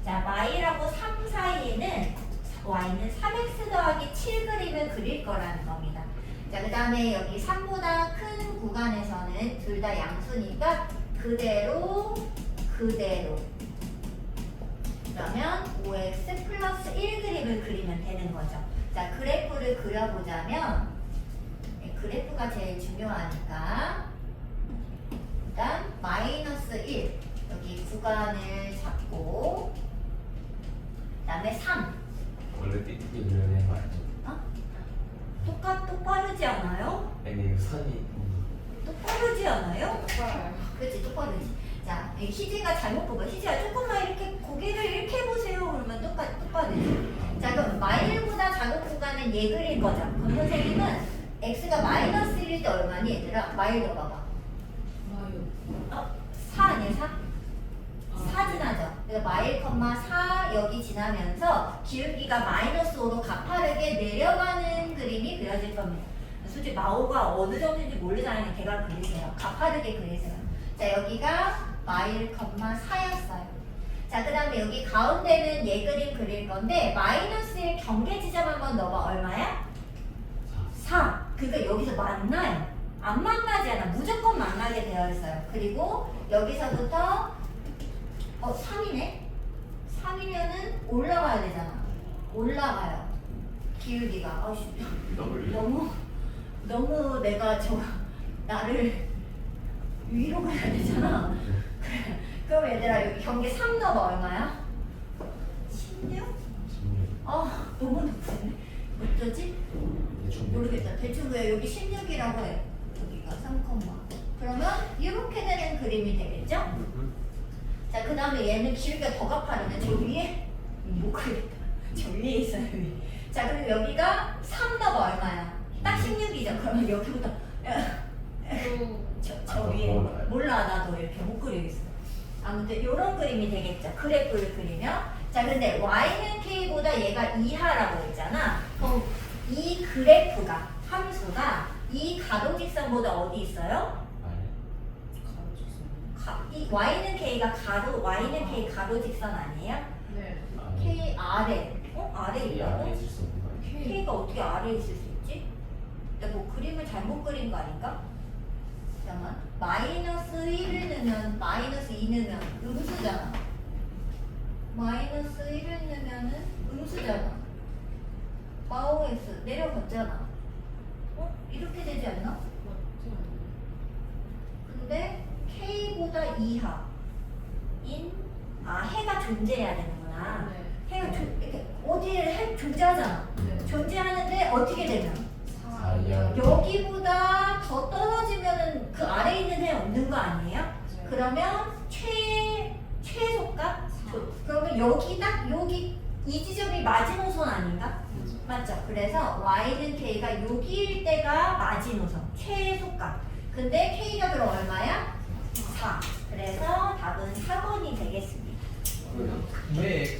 Speaker 3: 자, y라고 3 사이에는 y는 3x 더하기 7 그림을 그릴 거라는 겁니다. 자, 그 다음에 여기 3보다 큰 구간에서는 둘 다 양수니까 그대로 그러면 5x 플러스 1 그림을 그리면 되는 거죠. 자, 그래프를 그려보자면 그래프가 제일 중요하니까 일단 -1 여기 구간을 잡고 그 다음에 3
Speaker 2: 원래 삐삐 그려낸 거 알죠?
Speaker 3: 똑바르지 않아요?
Speaker 2: 아니 이거 선이
Speaker 3: 똑바르지 않아요?
Speaker 4: 똑바로요.
Speaker 3: 그치, 똑바르지. 자, 희지가 잘못 보고 희지야 조금만 이렇게 고개를 이렇게 해보세요. 그러면 똑같아지. 자, 그럼 마일보다 작은 구간은 얘 그릴 거죠. 그럼 선생님은 x가 마이너스 1일 때 얼마니 얘들아? 마일 넣어봐봐.
Speaker 4: 와요.
Speaker 3: 4 아니야 4? 4 지나죠. 그래서 마일 컴마 4 여기 지나면서 기울기가 마이너스 5로 가파르게 내려가는 그림이 그려질 겁니다. 솔직히 마오가 어느 정도인지 모르잖아요. 걔가 그리세요. 가파르게 그리세요. 자, 여기가 마일 컴마 4였어요. 자, 그 다음에 여기 가운데는 얘 그림 그릴 건데 마이너스 1 경계 지점 한번 넣어봐. 얼마야? 4. 그러니까 여기서 만나요. 안 만나지 않아. 무조건 만나게 되어 있어요. 그리고 여기서부터 3이네? 3이면은 올라가야 되잖아. 올라가요. 기울기가. 너무 내가 나를 위로 가야 되잖아. 그럼 얘들아 여기 경계 3 넣어봐. 얼마야? 16? 너무 높은데? 어쩌지? 모르겠다. 대충 왜 여기 16이라고 해. 여기가 3, 그러면 이렇게 되는 그림이 되겠죠? 자, 그 다음에 얘는 기울기가 더 가파르네. 저 위에? 못 그리겠다. 저 위에 있어요. 위에. 자, 그리고 여기가 3 넣어봐. 얼마야? 딱 16이죠. 그러면 여기부터 저 위에 몰라. 나도 이렇게 못 그리겠어. 아무튼 이런 그림이 되겠죠. 그래프를 그리면. 자, 근데 y는 k보다 얘가 이하라고 했잖아. 그럼 이 그래프가 함수가 이 가로직선보다 어디 있어요? 이 y는 k가 y는 k 가로직선 아니에요?
Speaker 4: 네.
Speaker 3: k 아래. 아래
Speaker 2: 이
Speaker 3: 있다고?
Speaker 2: 안에 있을 수 없는 거 아니야?
Speaker 3: k가 어떻게 아래에 있을 수 있지? 내가 뭐 그림을 잘못 그린 거 아닌가? 잠깐만. 마이너스 1을 넣으면 마이너스 2 넣으면 음수잖아. 마이너스 1을 넣으면은 음수잖아. 마오 x 내려갔잖아. 이렇게 되지 않나? 근데 k보다 이하인 해가 존재해야 되는구나.
Speaker 4: 네.
Speaker 3: 해가 이렇게 어디에 존재하잖아.
Speaker 4: 네.
Speaker 3: 존재하는데 어떻게 되면?
Speaker 4: 4 이하.
Speaker 3: 여기보다 더 떨어지면은 그 아래에 있는 해 없는 거 아니에요?
Speaker 4: 네.
Speaker 3: 그러면 최소값? 그러면 여기 딱 여기 이 지점이 마지노선 아닌가? 맞죠? 그래서 y는 k가 여기일 때가 마지노선 최소값. 근데 k가 그럼 얼마야? 4. 그래서 답은 4번이 되겠습니다.
Speaker 1: 왜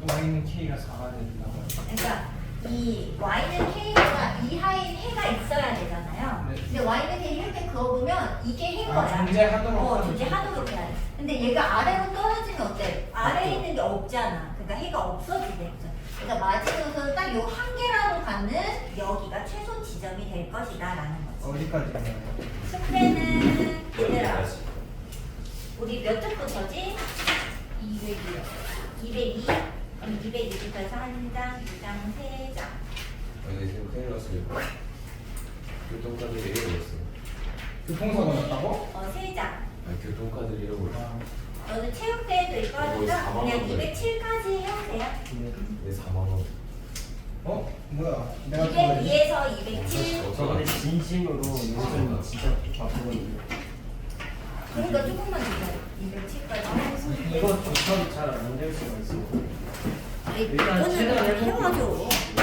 Speaker 1: y는 k가 4가 된다고?
Speaker 3: 그러니까 이 y는 k보다 이하인 해가 있어야 되잖아요.
Speaker 1: 네.
Speaker 3: 근데 y는 k 이렇게 그어보면 이게 해인 거야.
Speaker 1: 존재하도록 하는
Speaker 3: 존재하도록 해야 돼. 근데 얘가 아래로 떨어지면 어때? 아래에 있는 게 없잖아. 그러니까 해가 없어지겠죠. 그러니까 마지노선은 딱 요 한 개라도 갖는 여기가 최소 지점이 될 것이다 라는 거지.
Speaker 1: 어디까지인가요?
Speaker 3: 숙제는 얘들아 우리 몇 쪽부터지?
Speaker 4: 200이요.
Speaker 3: 202? 그럼 202부터 해서 한 장, 두 장, 세 장.
Speaker 2: 아니 지금 큰일 났어요. 교통카드를 잃어버렸어요.
Speaker 1: 교통사고 났다고?
Speaker 3: 세 장.
Speaker 2: 아니 교통카드를 잃어버렸어.
Speaker 3: 너는 체육대회도 있고 하니까 그냥 207까지 해오세요.
Speaker 2: 내 4만 원.
Speaker 1: 뭐야? 내가 준 거지?
Speaker 3: 202에서 207.
Speaker 5: 저 근데 진심으로 요즘 진짜 바쁘거든요.
Speaker 3: 그러니까 조금만 기다려. 207까지.
Speaker 5: 이거 조건 잘안 될 수가 있어요.
Speaker 3: 아니,
Speaker 5: 일단
Speaker 3: 이거는
Speaker 5: 최대한
Speaker 3: 해봐줘.